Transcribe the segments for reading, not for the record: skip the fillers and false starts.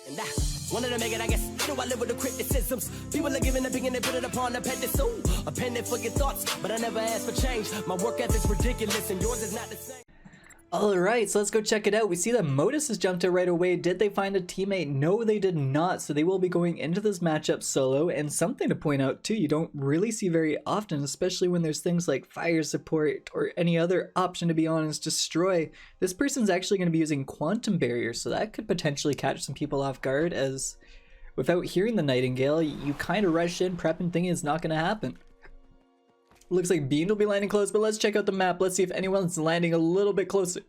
And wanted to make it, I guess. You know I live with the criticisms. People are giving opinion, they put it upon a pedestal. A pen for your thoughts, but I never asked for change. My work ethic's ridiculous, and yours is not the same. Alright, so let's go check it out. We see that Modus has jumped out right away. Did they find a teammate? No, they did not. So they will be going into this matchup solo. And something to point out too, you don't really see very often, especially when there's things like fire support or any other option, to be honest, destroy. This person's actually going to be using Quantum Barrier, so that could potentially catch some people off guard, as without hearing the Nightingale, you kind of rush in, prepping, thinking it's not going to happen. Looks like Bean will be landing close, but let's check out the map. Let's see if anyone's landing a little bit closer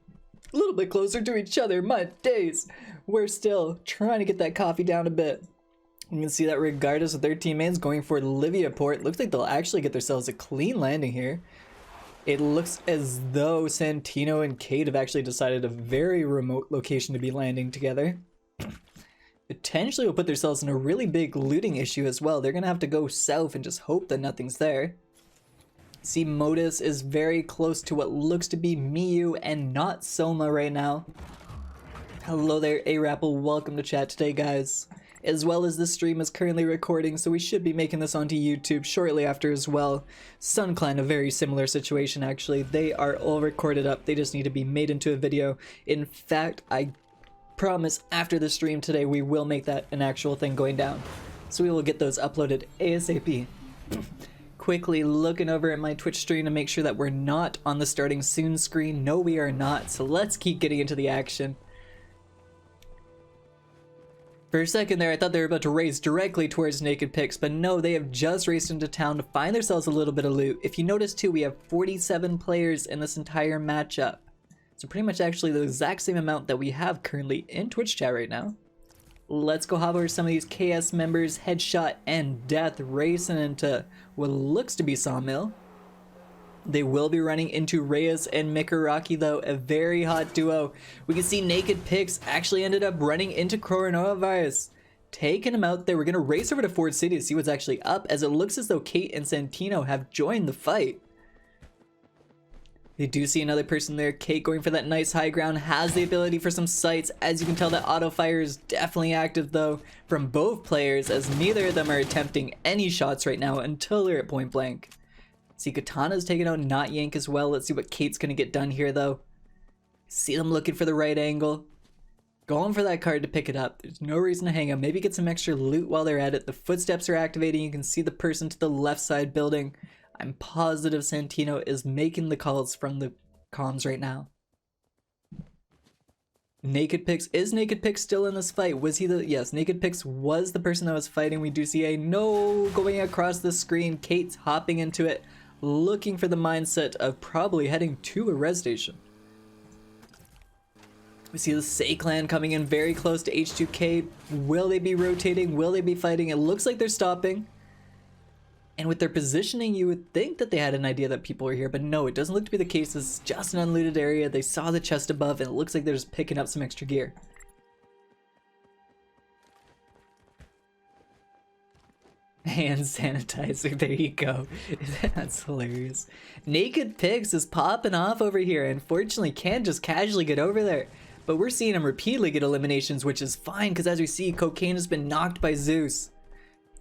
to each other. My days. We're still trying to get that coffee down a bit. You can see that regardless of their teammates going for Liviaport, looks like they'll actually get themselves a clean landing here. It looks as though Santino and Kate have actually decided a very remote location to be landing together. Potentially will put themselves in a really big looting issue as well. They're going to have to go south and just hope that nothing's there. See, Modus is very close to what looks to be Miyu and not Soma right now. Hello there, A-Rapple. Welcome to chat today, guys. As well as this stream is currently recording, so we should be making this onto YouTube shortly after as well. SunClan, a very similar situation actually. They are all recorded up. They just need to be made into a video. In fact, I promise after the stream today, we will make that an actual thing going down. So we will get those uploaded ASAP. Quickly looking over at my Twitch stream to make sure that we're not on the starting soon screen. No, we are not, so let's keep getting into the action. For a second there, I thought they were about to race directly towards Naked Pix, but no, they have just raced into town to find themselves a little bit of loot. If you notice too, we have 47 players in this entire matchup. So pretty much actually the exact same amount that we have currently in Twitch chat right now. Let's go hop over some of these KS members. Headshot and Death racing into what looks to be Sawmill. They will be running into Reyes and Mikaraki though, a very hot duo. We can see Naked Pix actually ended up running into Coronavirus, taking him out there. We're going to race over to Ford City to see what's actually up, as it looks as though Kate and Santino have joined the fight. They do see another person there. Kate going for that nice high ground, has the ability for some sights. As you can tell, that auto fire is definitely active though from both players, as neither of them are attempting any shots right now until they're at point blank. See, Katana's taking out Not Yank as well. Let's see what Kate's gonna get done here though. See them looking for the right angle. Going for that card to pick it up. There's no reason to hang up. Maybe get some extra loot while they're at it. The footsteps are activating. You can see the person to the left side building. I'm positive Santino is making the calls from the comms right now. Naked Pix, is Naked Pix still in this fight? Was he the, yes, Naked Pix was the person that was fighting. We do see a no going across the screen. Kate's hopping into it, looking for the mindset of probably heading to a res station. We see the Say Clan coming in very close to H2K. Will they be rotating? Will they be fighting? It looks like they're stopping. And with their positioning, you would think that they had an idea that people were here, but no, it doesn't look to be the case. It's just an unlooted area. They saw the chest above, and it looks like they're just picking up some extra gear. Hand sanitizer, there you go. That's hilarious. Naked Pix is popping off over here. Unfortunately, can't just casually get over there. But we're seeing him repeatedly get eliminations, which is fine, because as we see, Cocaine has been knocked by Zeus.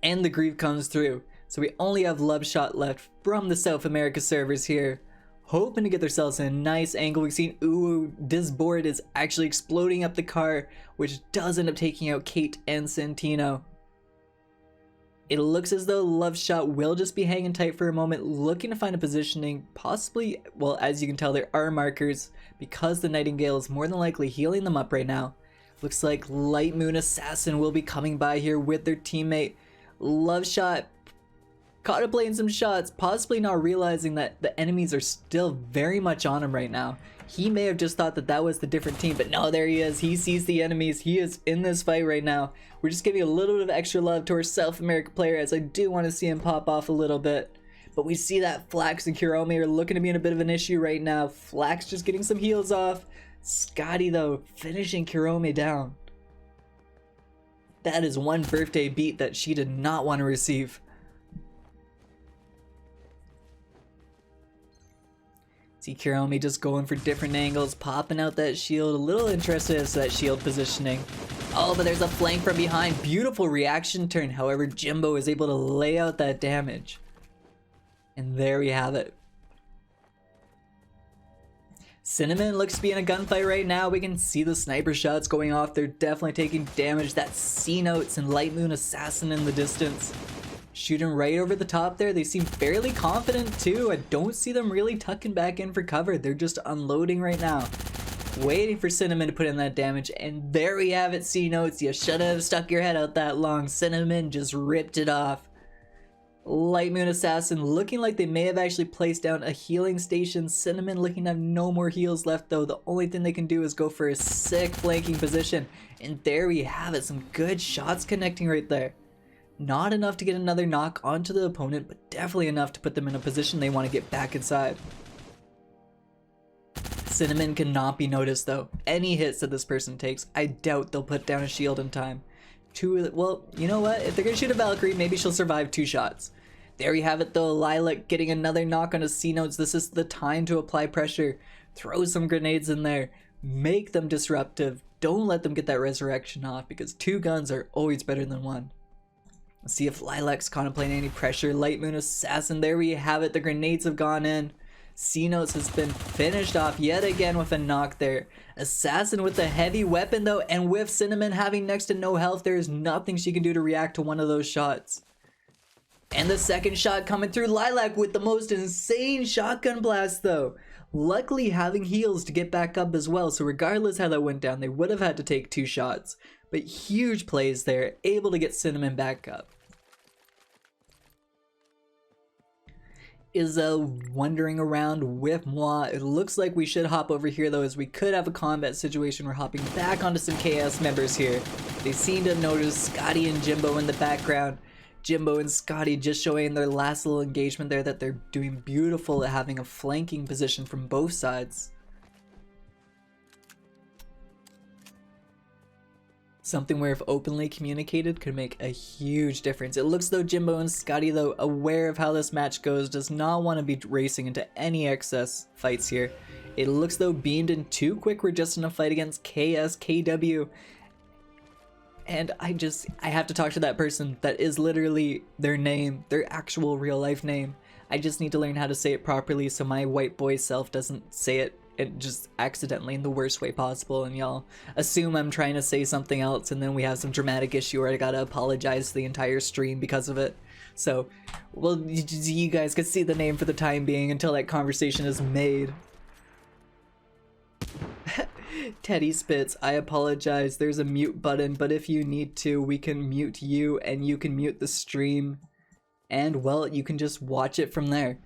And the Grief comes through. So we only have Love Shot left from the South America servers here, hoping to get themselves in a nice angle. We've seen, ooh, this board is actually exploding up the car, which does end up taking out Kate and Santino. It looks as though Love Shot will just be hanging tight for a moment, looking to find a positioning, possibly, well, as you can tell, there are markers, because the Nightingale is more than likely healing them up right now. Looks like Light Moon Assassin will be coming by here with their teammate. Love Shot contemplating some shots, possibly not realizing that the enemies are still very much on him right now. He may have just thought that that was the different team, but no, there he is. He sees the enemies. He is in this fight right now. We're just giving a little bit of extra love to our South America player, as I do want to see him pop off a little bit. But we see that Flax and Kuromi are looking to be in a bit of an issue right now. Flax just getting some heals off. Scotty, though, finishing Kuromi down. That is one birthday beat that she did not want to receive. See Kuromi just going for different angles, popping out that shield. A little interested as to that shield positioning. Oh, but there's a flank from behind. Beautiful reaction turn. However, Jimbo is able to lay out that damage. And there we have it. Cinnamon looks to be in a gunfight right now. We can see the sniper shots going off. They're definitely taking damage. That C-Notes and Light Moon Assassin in the distance. Shooting right over the top there. They seem fairly confident too. I don't see them really tucking back in for cover. They're just unloading right now. Waiting for Cinnamon to put in that damage. And there we have it, C-Notes. You should have stuck your head out that long. Cinnamon just ripped it off. Light Moon Assassin looking like they may have actually placed down a healing station. Cinnamon looking to have no more heals left though. The only thing they can do is go for a sick flanking position. And there we have it. Some good shots connecting right there. Not enough to get another knock onto the opponent, but definitely enough to put them in a position they want to get back inside. Cinnamon cannot be noticed though. Any hits that this person takes, I doubt they'll put down a shield in time. Well, you know what? If they're gonna shoot a Valkyrie, maybe she'll survive 2 shots. There we have it though. Lilac getting another knock on his C-Notes. This is the time to apply pressure. Throw some grenades in there. Make them disruptive. Don't let them get that resurrection off because 2 guns are always better than 1. Let's see if Lilac's contemplating any pressure. Light Moon Assassin. There we have it. The grenades have gone in. C-Notes has been finished off yet again with a knock there. Assassin with a heavy weapon though, and with Cinnamon having next to no health, there is nothing she can do to react to one of those shots. And the second shot coming through. Lilac with the most insane shotgun blast though. Luckily having heals to get back up as well, so regardless how that went down, they would have had to take 2 shots. But huge plays there, able to get Cinnamon back up. Izza wandering around with Moi. It looks like we should hop over here though, as we could have a combat situation. We're hopping back onto some KS members here. They seem to have noticed Scotty and Jimbo in the background. Jimbo and Scotty just showing their last little engagement there that they're doing beautiful at having a flanking position from both sides. Something where if openly communicated could make a huge difference. It looks though Jimbo and Scotty though, aware of how this match goes, does not want to be racing into any excess fights here. It looks though Beamed and Too Quick were just in a fight against KSKW. And I have to talk to that person. That is literally their name, their actual real life name. I just need to learn how to say it properly so my white boy self doesn't say it just accidentally in the worst way possible, and y'all assume I'm trying to say something else, and then we have some dramatic issue where I gotta apologize to the entire stream because of it. So, well, you guys can see the name for the time being until that conversation is made. Teddy Spitz, I apologize. There's a mute button, but if you need to, we can mute you and you can mute the stream. And, well, you can just watch it from there.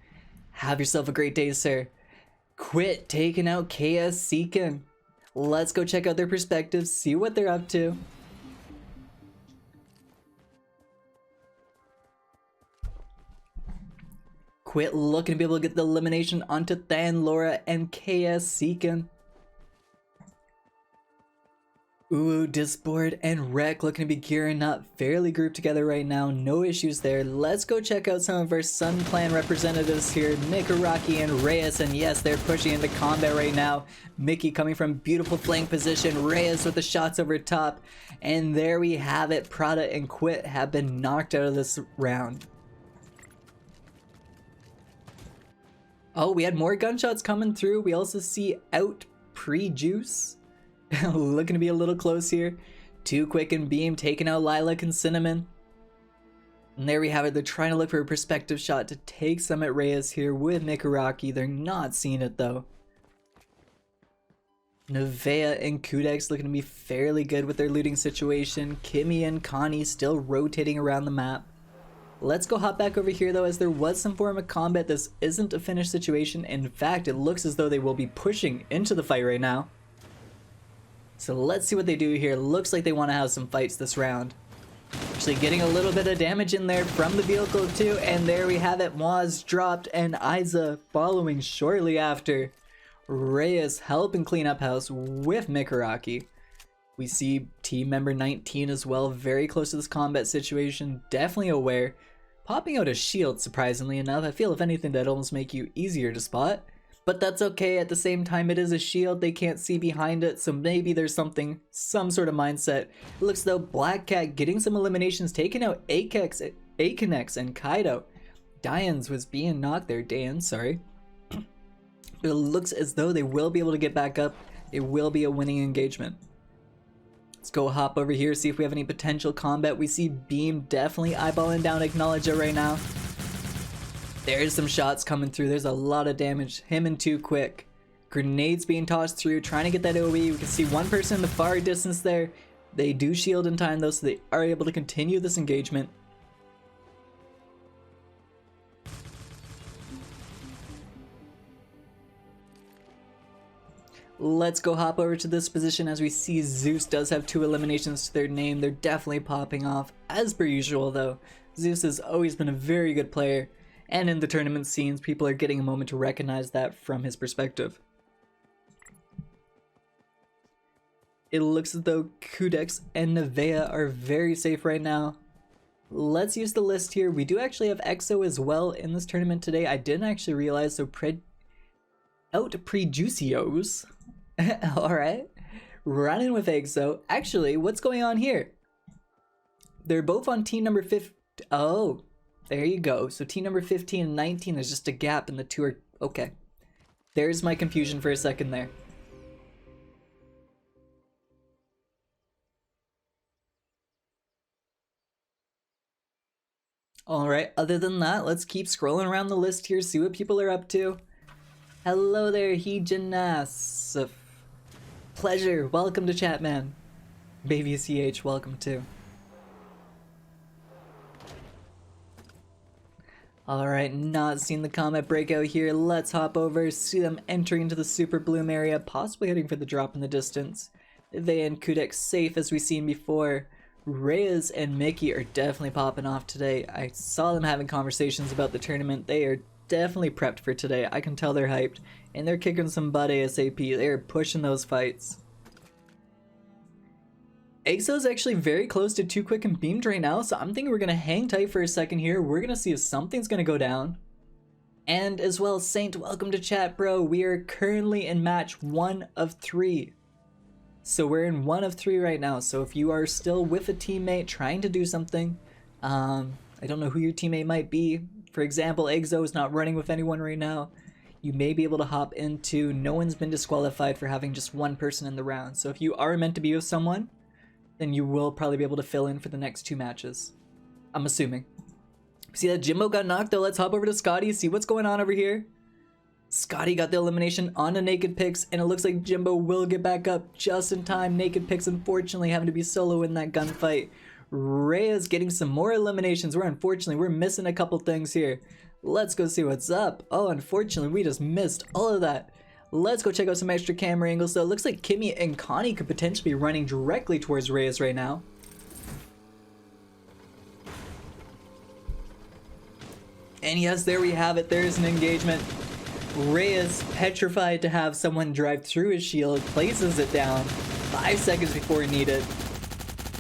Have yourself a great day, sir. Quit taking out KS Seekin. Let's go check out their perspectives, see what they're up to. Quit looking to be able to get the elimination onto Than Laura and KS Seekin. Ooh, Disboard and Rek looking to be gearing up, fairly grouped together right now, no issues there. Let's go check out some of our Sun Clan representatives here, Nikaraki and Reyes, and yes, they're pushing into combat right now. Mickey coming from beautiful flank position, Reyes with the shots over top, and there we have it. Prada and Quit have been knocked out of this round. Oh, we had more gunshots coming through. We also see Out Pre-Juice. Looking to be a little close here. Too Quick and Beam taking out Lilac and Cinnamon. And there we have it. They're trying to look for a perspective shot to take Summit Reyes here with Nikaraki. They're not seeing it though. Nevea and Kudex looking to be fairly good with their looting situation. Kimmy and Connie still rotating around the map. Let's go hop back over here though, as there was some form of combat. This isn't a finished situation. In fact, it looks as though they will be pushing into the fight right now. So let's see what they do here. Looks like they want to have some fights this round. Actually getting a little bit of damage in there from the vehicle too. And there we have it. Moz dropped and Isa following shortly after. Reyes helping clean up house with Nikaraki. We see team member 19 as well, very close to this combat situation. Definitely aware. Popping out a shield, surprisingly enough. I feel if anything that'd almost make you easier to spot. But that's okay. At the same time, it is a shield. They can't see behind it, so maybe there's some sort of mindset. It looks though Black Cat getting some eliminations, taking out Akanex and Kaido. Dians was being knocked there, sorry. But it looks as though they will be able to get back up. It will be a winning engagement. Let's go hop over here, see if we have any potential combat. We see Beam definitely eyeballing down Acknowledger right now. There's some shots coming through. There's a lot of damage. Him and Too Quick. Grenades being tossed through, trying to get that AoE. We can see one person in the far distance there. They do shield in time though, so they are able to continue this engagement. Let's go hop over to this position as we see Zeus does have 2 eliminations to their name. They're definitely popping off, as per usual though. Zeus has always been a very good player, and in the tournament scenes, people are getting a moment to recognize that from his perspective. It looks as though Kudex and Nevea are very safe right now. Let's use the list here. We do actually have EXO as well in this tournament today. I didn't actually realize, so out Prejuicios. Alright. Running with EXO. Actually, what's going on here? They're both on team number 15. Oh, there you go. So team number 15 and 19, there's just a gap in the two are... Okay. There's my confusion for a second there. Alright, other than that, let's keep scrolling around the list here, see what people are up to. Hello there, Hejanas. Pleasure, welcome to chat, man. Baby CH, welcome too. Alright, not seeing the combat breakout here. Let's hop over, see them entering into the Super Bloom area, possibly heading for the drop in the distance. They and Kudex safe as we've seen before. Reyes and Mickey are definitely popping off today. I saw them having conversations about the tournament. They are definitely prepped for today. I can tell they're hyped, and they're kicking some butt ASAP. They're pushing those fights. EXO's actually very close to Too Quick and Beamed right now, so I'm thinking we're going to hang tight for a second here. We're going to see if something's going to go down. And as well, Saint, welcome to chat, bro. We are currently in match 1 of 3. So we're in 1 of 3 right now. So if you are still with a teammate trying to do something, I don't know who your teammate might be. For example, EXO is not running with anyone right now. You may be able to hop into, no one's been disqualified for having just one person in the round. So if you are meant to be with someone, then you will probably be able to fill in for the next 2 matches. I'm assuming. See that Jimbo got knocked though? Let's hop over to Scotty, see what's going on over here. Scotty got the elimination on a Naked Pix, and it looks like Jimbo will get back up just in time. Naked Pix unfortunately having to be solo in that gunfight. Reyes getting some more eliminations. We're missing a couple things here. Let's go see what's up. Oh, unfortunately, we just missed all of that. Let's go check out some extra camera angles. So it looks like Kimmy and Connie could potentially be running directly towards Reyes right now. And yes, there we have it. There's an engagement. Reyes, petrified to have someone drive through his shield, places it down 5 seconds before needed.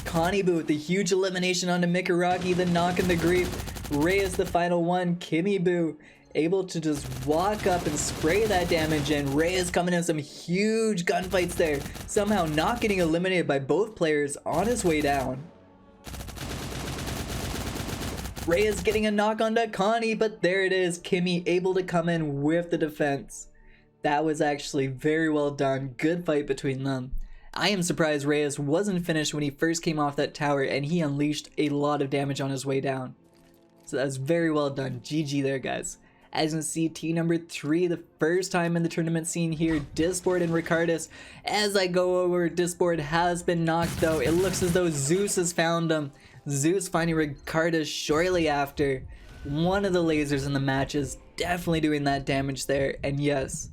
Connie Boo with the huge elimination onto Mikaraki, the knock and the grief. Reyes the final one. Kimmy Boo able to just walk up and spray that damage in. Reyes coming in some huge gunfights there. Somehow not getting eliminated by both players on his way down. Reyes getting a knock onto Connie, but there it is. Kimmy able to come in with the defense. That was actually very well done. Good fight between them. I am surprised Reyes wasn't finished when he first came off that tower, and he unleashed a lot of damage on his way down. So that was very well done. GG there, guys. As you can see, team number 3, the first time in the tournament scene here, Disboard and Ricardus. As I go over, Disboard has been knocked though. It looks as though Zeus has found him. Zeus finding Ricardus shortly after. One of the lasers in the match is definitely doing that damage there. And yes,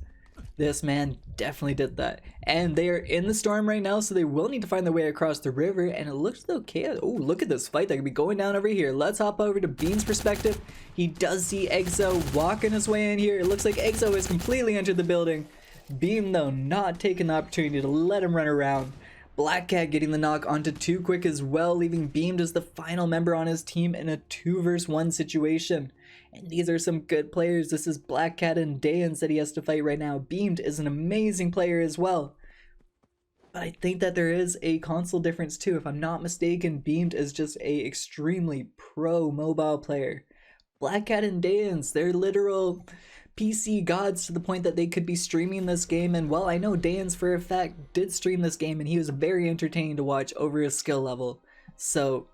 this man definitely did that. And they are in the storm right now, so they will need to find their way across the river. And it looks okay. Oh, look at this fight that could be going down over here. Let's hop over to Bean's perspective. He does see EXO walking his way in here. It looks like EXO has completely entered the building. Beam, though, not taking the opportunity to let him run around. Black Cat getting the knock onto Too Quick as well, leaving Beamed as the final member on his team in a 2 versus 1 situation. And these are some good players. This is Black Cat and Daeans that he has to fight right now. Beamed is an amazing player as well. But I think that there is a console difference too. If I'm not mistaken, Beamed is just a extremely pro mobile player. Black Cat and Daeans, they're literal PC gods to the point that they could be streaming this game. And well, I know Daeans for a fact did stream this game and he was very entertaining to watch over his skill level. So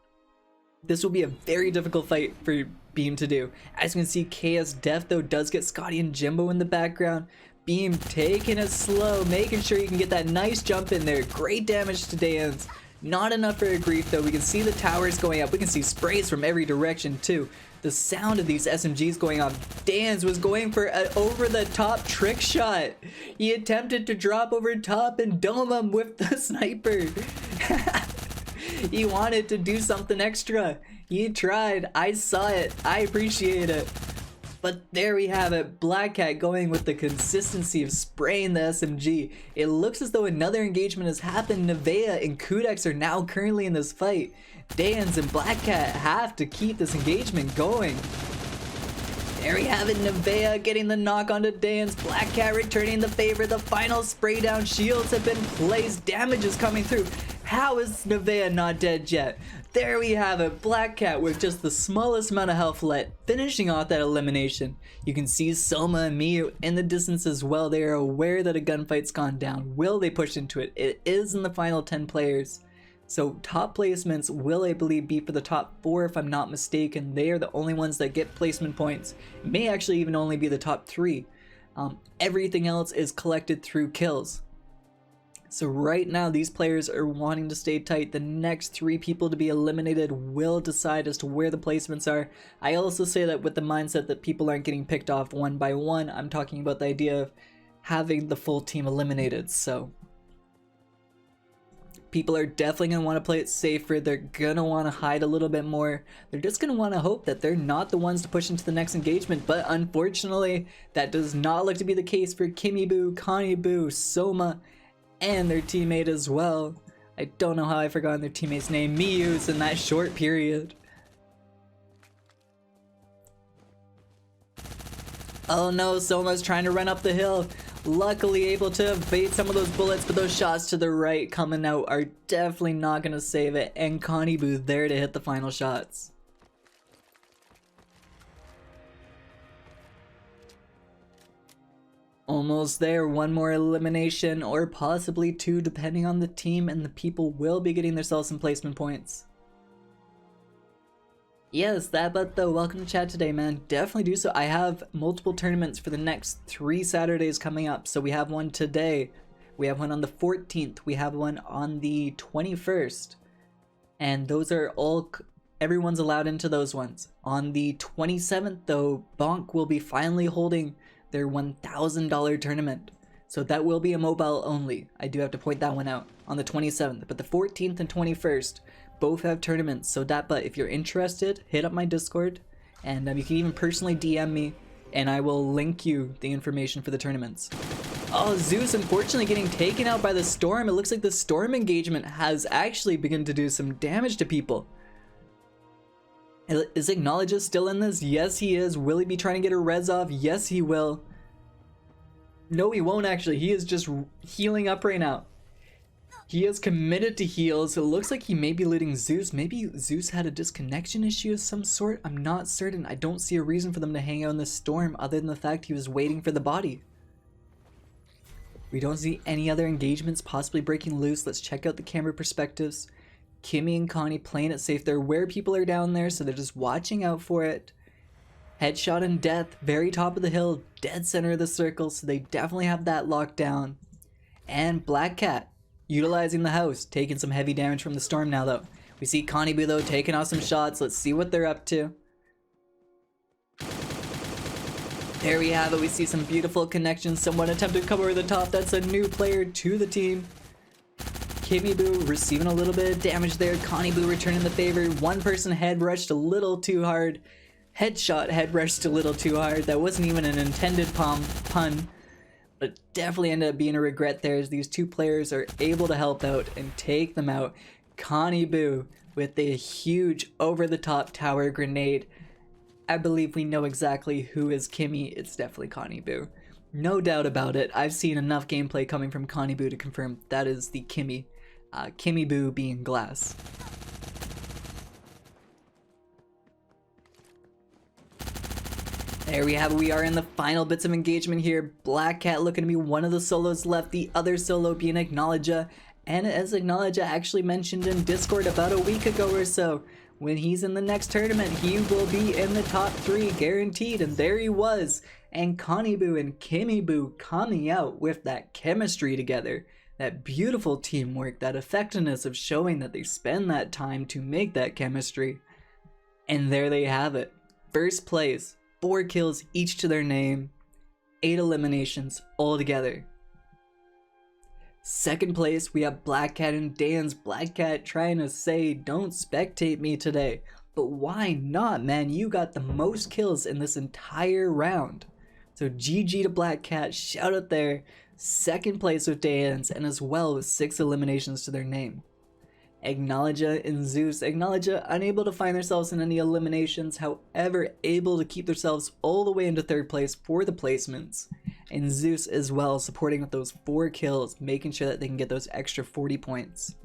this will be a very difficult fight for Beam to do. As you can see, KS Def though does get Scotty and Jimbo in the background. Beam taking it slow, making sure you can get that nice jump in there. Great damage to Daeans. Not enough for a grief though. We can see the towers going up. We can see sprays from every direction too. The sound of these SMGs going off. Daeans was going for an over-the-top trick shot. He attempted to drop over top and dome him with the sniper. He wanted to do something extra. He tried. I saw it. I appreciate it. But there we have it, Black Cat going with the consistency of spraying the SMG. It looks as though another engagement has happened. Nevea and Kudex are now currently in this fight. Daeans and Black Cat have to keep this engagement going. There we have it, Nevea getting the knock onto Daeans. Black Cat returning the favor. The final spray down shields have been placed. Damage is coming through. How is Nevea not dead yet? There we have it, Black Cat with just the smallest amount of health left, finishing off that elimination. You can see Soma and Miyu in the distance as well. They are aware that a gunfight's gone down. Will they push into it? It is in the final 10 players. So top placements will, I believe, be for the top 4 if I'm not mistaken. They are the only ones that get placement points. It may actually even only be the top 3. Everything else is collected through kills. So right now these players are wanting to stay tight. The next 3 people to be eliminated will decide as to where the placements are. I also say that with the mindset that people aren't getting picked off one by one. I'm talking about the idea of having the full team eliminated. So people are definitely going to want to play it safer. They're going to want to hide a little bit more. They're just going to want to hope that they're not the ones to push into the next engagement. But unfortunately, that does not look to be the case for Kimmy Boo, Connie Boo, Soma, and their teammate as well. I don't know how I forgot their teammate's name. Miyu's in that short period. Oh no, Soma's trying to run up the hill. Luckily able to evade some of those bullets, but those shots to the right coming out are definitely not going to save it. And Connie Boo there to hit the final shots. Almost there, 1 more elimination or possibly 2 depending on the team, and the people will be getting themselves some placement points. Yes, but though, welcome to chat today, man. Definitely do so. I have multiple tournaments for the next 3 Saturdays coming up. So we have one today, we have one on the 14th, we have one on the 21st, and those are all, everyone's allowed into those ones. On the 27th though, Bonk will be finally holding their $1,000 tournament. So that will be a mobile only. I do have to point that one out on the 27th. But the 14th and 21st both have tournaments. So but if you're interested, hit up my Discord, and you can even personally DM me, and I will link you the information for the tournaments. Oh, Zeus unfortunately getting taken out by the storm. It looks like the storm engagement has actually begun to do some damage to people. Is Acknowledges still in this? Yes, he is. Will he be trying to get a res off? Yes, he will. No, he won't actually. He is just healing up right now. He is committed to heals. It looks like he may be leading Zeus. Maybe Zeus had a disconnection issue of some sort. I'm not certain. I don't see a reason for them to hang out in the storm other than the fact he was waiting for the body. We don't see any other engagements possibly breaking loose. Let's check out the camera perspectives. Kimmy and Connie playing it safe. They're aware people are down there, so they're just watching out for it. Headshot and death, very top of the hill, dead center of the circle, so they definitely have that locked down. And Black Cat utilizing the house, taking some heavy damage from the storm now though. We see Connie Boo though taking off some shots. Let's see what they're up to. There we have it. We see some beautiful connections. Someone attempted to come over the top. That's a new player to the team. Kimmy Boo receiving a little bit of damage there. Connie Boo returning the favor. One person head rushed a little too hard. Headshot head rushed a little too hard. That wasn't even an intended pun. But but definitely ended up being a regret there as these two players are able to help out and take them out. Connie Boo with a huge over-the-top tower grenade. I believe we know exactly who is Kimmy. It's definitely Connie Boo. No doubt about it. I've seen enough gameplay coming from Connie Boo to confirm that is the Kimmy. Kimmy Boo being Glass. There we have it. We are in the final bits of engagement here. Black Cat looking to be one of the solos left, the other solo being Acknowledgea. And as Acknowledgea actually mentioned in Discord about a week ago or so, when he's in the next tournament, he will be in the top 3 guaranteed, and there he was. And Connie Boo and Kimmy Boo coming out with that chemistry together, that beautiful teamwork, that effectiveness of showing that they spend that time to make that chemistry. And there they have it. First place, 4 kills each to their name, 8 eliminations altogether. Second place, we have Black Cat and Dan's. Black Cat trying to say, don't spectate me today. But why not, man? You got the most kills in this entire round. So GG to Black Cat, shout out there. Second place with Dan's, and as well with 6 eliminations to their name. Acknowledgea and Zeus. Acknowledgea unable to find themselves in any eliminations, however able to keep themselves all the way into 3rd place for the placements. And Zeus as well, supporting with those 4 kills, making sure that they can get those extra 40 points.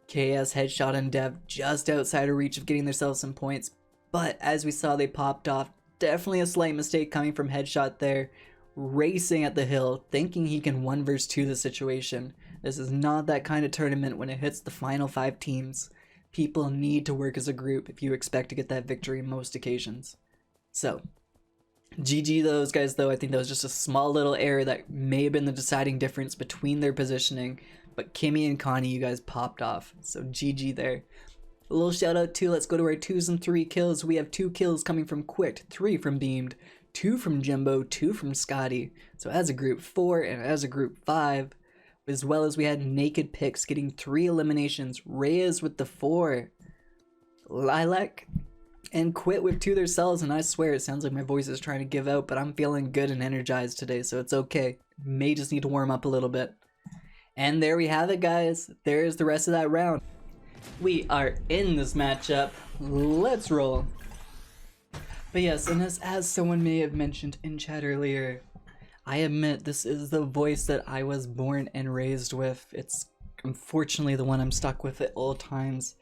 KS, Headshot, and Dev just outside of reach of getting themselves some points, but as we saw, they popped off. Definitely a slight mistake coming from Headshot there, racing at the hill, thinking he can 1 vs 2 the situation. This is not that kind of tournament when it hits the final 5 teams. People need to work as a group if you expect to get that victory in most occasions. So, GG those guys though. I think that was just a small little error that may have been the deciding difference between their positioning, but Kimmy and Connie, you guys popped off, so GG there. A little shout out too, let's go to our 2s and 3 kills. We have 2 kills coming from Quick, 3 from Beamed, 2 from Jimbo, 2 from Scotty. So as a group 4 and as a group 5, as well as we had Naked Picks getting 3 eliminations, Reyes with the 4, Lilac and Quit with 2 themselves, and I swear it sounds like my voice is trying to give out, but I'm feeling good and energized today, so it's okay. May just need to warm up a little bit. And there we have it, guys. There's the rest of that round. We are in this matchup. Let's roll. But yes, and as someone may have mentioned in chat earlier, I admit this is the voice that I was born and raised with. It's unfortunately the one I'm stuck with at all times.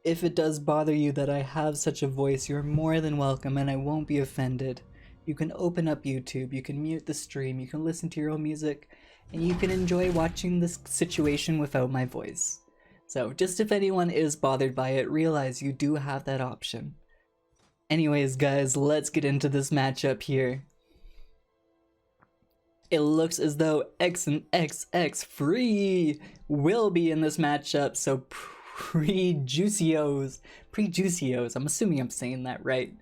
If it does bother you that I have such a voice, you're more than welcome and I won't be offended. You can open up YouTube, you can mute the stream, you can listen to your own music, and you can enjoy watching this situation without my voice. So just if anyone is bothered by it, realize you do have that option. Anyways guys, let's get into this matchup here. It looks as though X and XX Free will be in this matchup, so Pre-Juicios, I'm assuming I'm saying that right,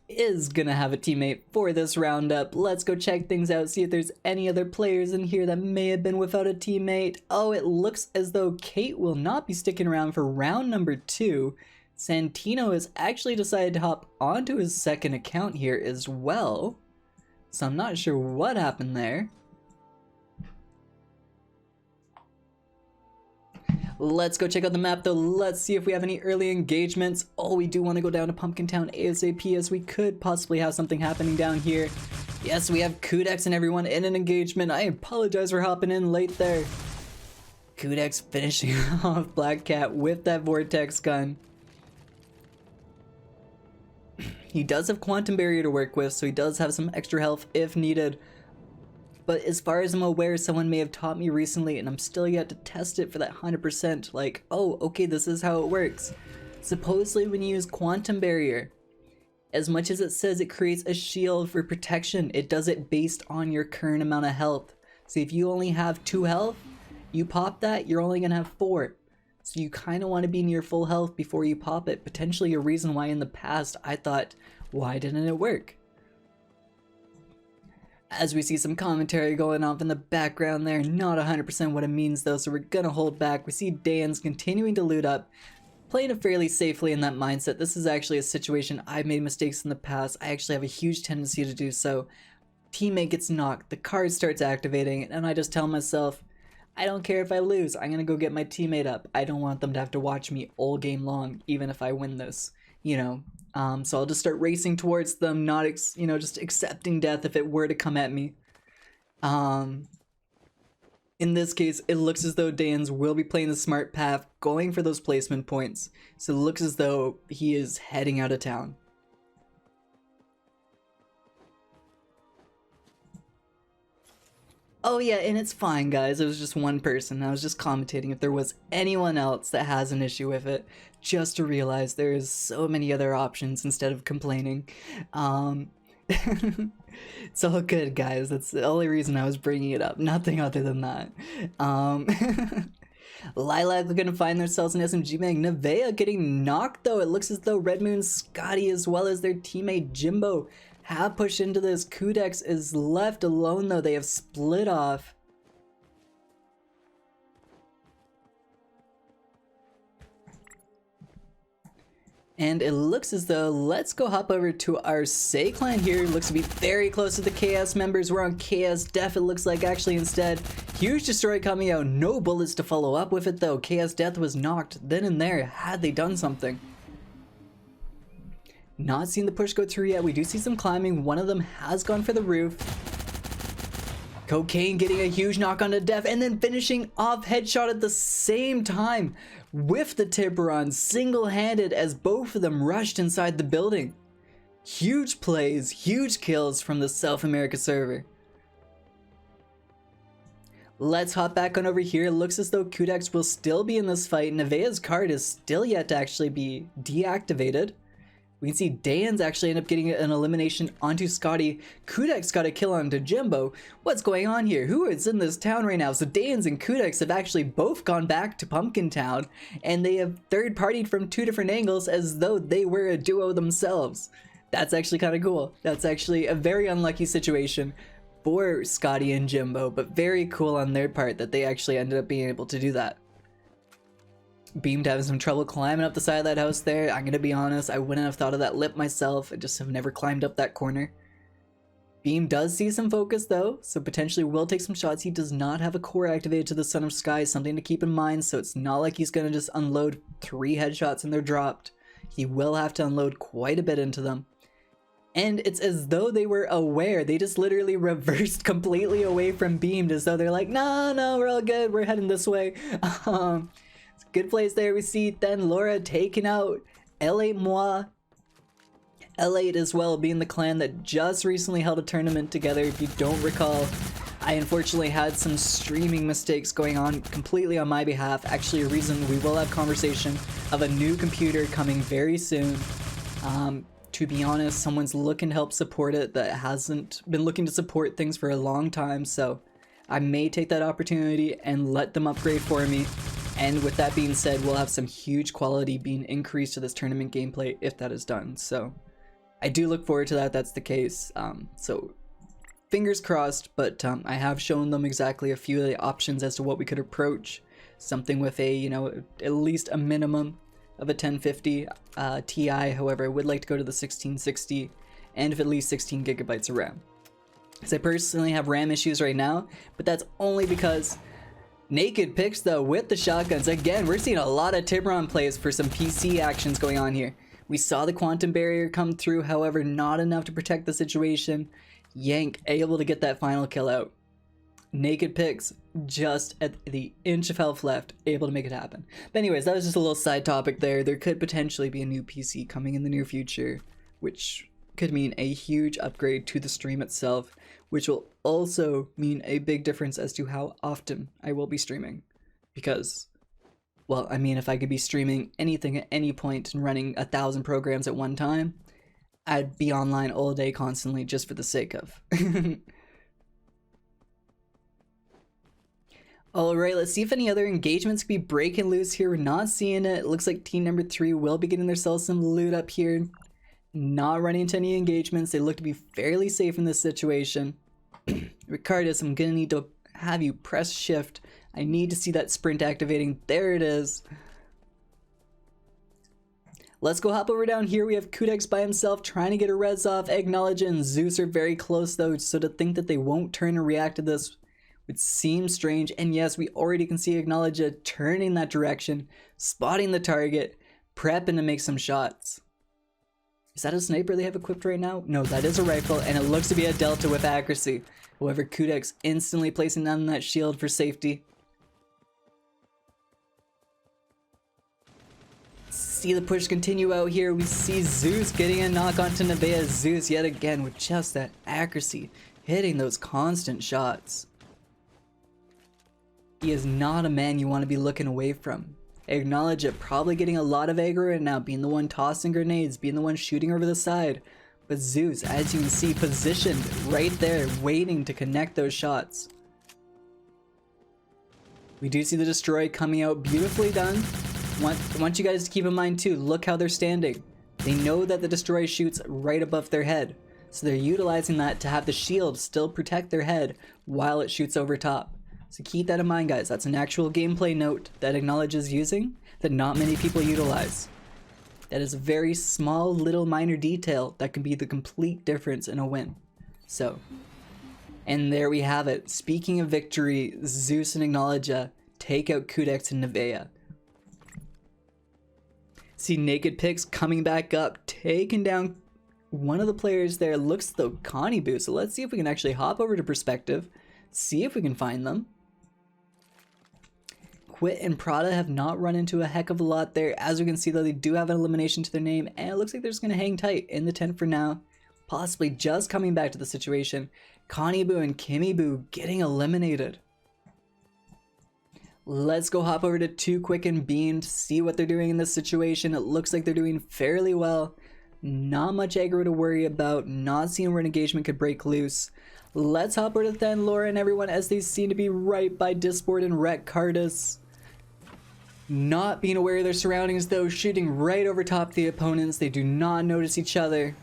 is gonna have a teammate for this roundup. Let's go check things out, see if there's any other players in here that may have been without a teammate. Oh, it looks as though Kate will not be sticking around for round number 2. Santino has actually decided to hop onto his second account here as well, so I'm not sure what happened there. Let's go check out the map though. Let's see if we have any early engagements. Oh, we do want to go down to Pumpkin Town ASAP as we could possibly have something happening down here. Yes, we have Kudex and everyone in an engagement. I apologize for hopping in late there. Kudex finishing off Black Cat with that Vortex gun. He does have Quantum Barrier to work with, so he does have some extra health if needed. But as far as I'm aware, someone may have taught me recently, and I'm still yet to test it for that 100%, like, oh, okay, this is how it works. Supposedly when you use Quantum Barrier, as much as it says it creates a shield for protection, it does it based on your current amount of health. So if you only have 2 health, you pop that, you're only gonna have 4. So you kind of want to be near full health before you pop it. Potentially a reason why in the past I thought, why didn't it work? As we see some commentary going off in the background there, not 100% what it means though, so we're gonna hold back. We see Dan's continuing to loot up, playing it fairly safely in that mindset. This is actually a situation I've made mistakes in the past. I actually have a huge tendency to do so. teammate gets knocked, the card starts activating, and I just tell myself, I don't care if I lose, I'm gonna go get my teammate up. I don't want them to have to watch me all game long, even if I win this, you know. So I'll just start racing towards them, not, just accepting death if it were to come at me. In this case, it looks as though Dans will be playing the smart path, going for those placement points. So it looks as though he is heading out of town. Oh yeah, and it's fine, guys. It was just one person. I was just commentating if there was anyone else that has an issue with it, just to realize there is so many other options instead of complaining. It's all good, guys. That's the only reason I was bringing it up. Nothing other than that. Lilac looking to find themselves in SMG Mag. Nevea getting knocked, though. It looks as though Red Moon, Scotty, as well as their teammate Jimbo have pushed into this. Kudex is left alone, though. They have split off. And it looks as though, let's go hop over to our Say clan here. It looks to be very close to the KS members. We're on KS Death, it looks like, actually, instead. Huge destroy coming out. No bullets to follow up with it, though. KS Death was knocked then and there, had they done something. Not seeing the push go through yet. We do see some climbing. One of them has gone for the roof. Cocaine getting a huge knock onto Def, and then finishing off headshot at the same time with the Tiburon, single-handed, as both of them rushed inside the building. Huge plays, huge kills from the South America server. Let's hop back on over here. It looks as though Kudex will still be in this fight. Nevea's card is still yet to actually be deactivated. We can see Dans actually end up getting an elimination onto Scotty. Kudex got a kill onto Jimbo. What's going on here? Who is in this town right now? So Dans and Kudex have actually both gone back to Pumpkin Town, and they have third-partied from two different angles as though they were a duo themselves. That's actually kind of cool. That's actually a very unlucky situation for Scotty and Jimbo, but very cool on their part that they actually ended up being able to do that. Beamed having some trouble climbing up the side of that house there. I'm gonna be honest, I wouldn't have thought of that lip myself. I just have never climbed up that corner. Beam does see some focus though, so potentially will take some shots. He does not have a core activated to the Son of Sky, something to keep in mind, so it's not like he's gonna just unload 3 headshots and they're dropped. He will have to unload quite a bit into them. And it's as though they were aware. They just literally reversed completely away from Beamed, as though they're like, no, we're all good, we're heading this way. Good plays there. We see then Laura taking out L8 Moi. L8 as well being the clan that just recently held a tournament together. If you don't recall, I unfortunately had some streaming mistakes going on completely on my behalf. Actually, a reason we will have conversation of a new computer coming very soon. To be honest, someone's looking to help support it that hasn't been looking to support things for a long time, so I may take that opportunity and let them upgrade for me. And with that being said, we'll have some huge quality being increased to this tournament gameplay if that is done. So I do look forward to that. That's the case. So fingers crossed, but I have shown them exactly a few of the options as to what we could approach. Something with a, at least a minimum of a 1050 Ti. However, I would like to go to the 1660 and of at least 16 gigabytes of RAM. Because I personally have RAM issues right now, but that's only because Naked picks though with the shotguns. Again, we're seeing a lot of Tiburon plays for some PC actions going on here. We saw the quantum barrier come through, however, not enough to protect the situation. Yank able to get that final kill out. Naked picks just at the inch of health left, able to make it happen. But anyways, that was just a little side topic there. There could potentially be a new PC coming in the near future, which could mean a huge upgrade to the stream itself, which will also mean a big difference as to how often I will be streaming. Because, well, I mean, if I could be streaming anything at any point and running 1,000 programs at one time, I'd be online all day constantly just for the sake of. Alright, let's see if any other engagements could be breaking loose here. We're not seeing it. It looks like team number 3 will be getting themselves some loot up here. Not running into any engagements. They look to be fairly safe in this situation. Ricardus, I'm gonna need to have you press shift. I need to see that sprint activating. There it is. Let's go hop over down here. We have Kudex by himself trying to get a res off. Acknowledge and Zeus are very close though, so to think that they won't turn and react to this would seem strange. And yes, we already can see Acknowledge turning that direction, spotting the target, prepping to make some shots. Is that a sniper they have equipped right now? No, that is a rifle, and it looks to be a Delta with accuracy. However, Kudex instantly placing down that shield for safety. See the push continue out here. We see Zeus getting a knock onto Nevea. Zeus yet again with just that accuracy, hitting those constant shots. He is not a man you want to be looking away from. Acknowledge it, probably getting a lot of aggro right now, being the one tossing grenades, being the one shooting over the side. But Zeus, as you can see, positioned right there, waiting to connect those shots. We do see the destroy coming out, beautifully done. I want you guys to keep in mind too, look how they're standing. They know that the destroy shoots right above their head, so they're utilizing that to have the shield still protect their head while it shoots over top. So keep that in mind, guys. That's an actual gameplay note that Acknowledge is using that not many people utilize. That is a very small little minor detail that can be the complete difference in a win. So, and there we have it. Speaking of victory, Zeus and Acknowledge take out Kudex and Nevea. See Naked Pix coming back up, taking down one of the players there. Looks though Connie Boo. So let's see if we can actually hop over to Perspective, see if we can find them. Quit and Prada have not run into a heck of a lot there. As we can see though, they do have an elimination to their name, and it looks like they're just going to hang tight in the tent for now. Possibly just coming back to the situation. Connie Boo and Kimmy Boo getting eliminated. Let's go hop over to Too Quick and Beam to see what they're doing in this situation. It looks like they're doing fairly well. Not much aggro to worry about. Not seeing where an engagement could break loose. Let's hop over to Than Laura and everyone as they seem to be right by Disport and Rhett Cardus. Not being aware of their surroundings though, shooting right over top the opponents. They do not notice each other.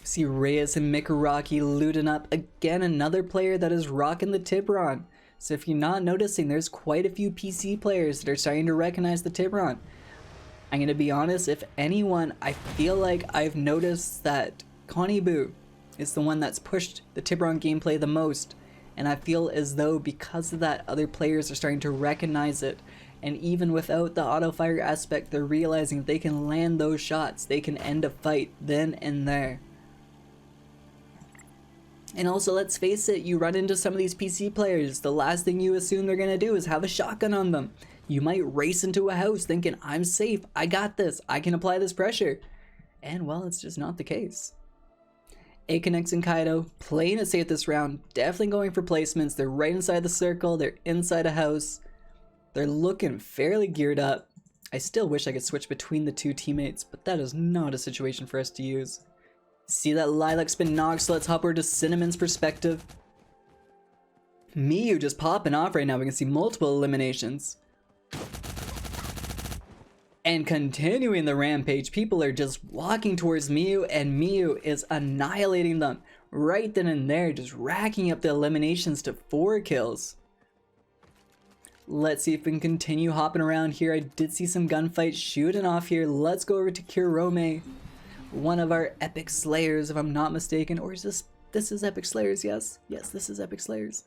See Reyes and Mikaraki looting up. Again, another player that is rocking the Tiburon. So if you're not noticing, there's quite a few PC players that are starting to recognize the Tiburon. I'm going to be honest, if anyone, I feel like I've noticed that Connie Boo is the one that's pushed the Tiburon gameplay the most. And I feel as though because of that, other players are starting to recognize it. And even without the auto fire aspect, they're realizing if they can land those shots, they can end a fight then and there. And also, let's face it, you run into some of these PC players, the last thing you assume they're going to do is have a shotgun on them. You might race into a house thinking, I'm safe, I got this, I can apply this pressure. And well, it's just not the case. Aconex and Kaido playing it safe this round, definitely going for placements. They're right inside the circle, they're inside a house. They're looking fairly geared up. I still wish I could switch between the two teammates, but that is not a situation for us to use. See that Lilac's been knocked, so let's hop over to Cinnamon's Perspective. Miyu just popping off right now. We can see multiple eliminations. And continuing the rampage, people are just walking towards Miyu, and Miyu is annihilating them right then and there, just racking up the eliminations to 4 kills. Let's see if we can continue hopping around here. I did see some gunfights shooting off here. Let's go over to Kurome, one of our Epic Slayers, if I'm not mistaken. Or is this is Epic Slayers, yes? Yes, this is Epic Slayers.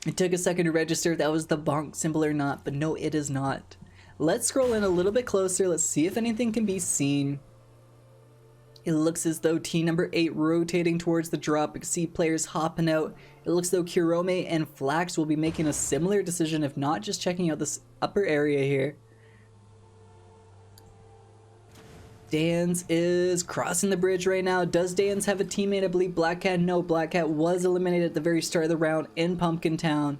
It took a second to register if that was the bonk symbol or not, but no, it is not. Let's scroll in a little bit closer. Let's see if anything can be seen. It looks as though team number 8 rotating towards the drop. You can see players hopping out. It looks though Kurome and Flax will be making a similar decision, if not just checking out this upper area here. Dans is crossing the bridge right now. Does Dans have a teammate? I believe Black Cat. No, Black Cat was eliminated at the very start of the round in Pumpkin Town.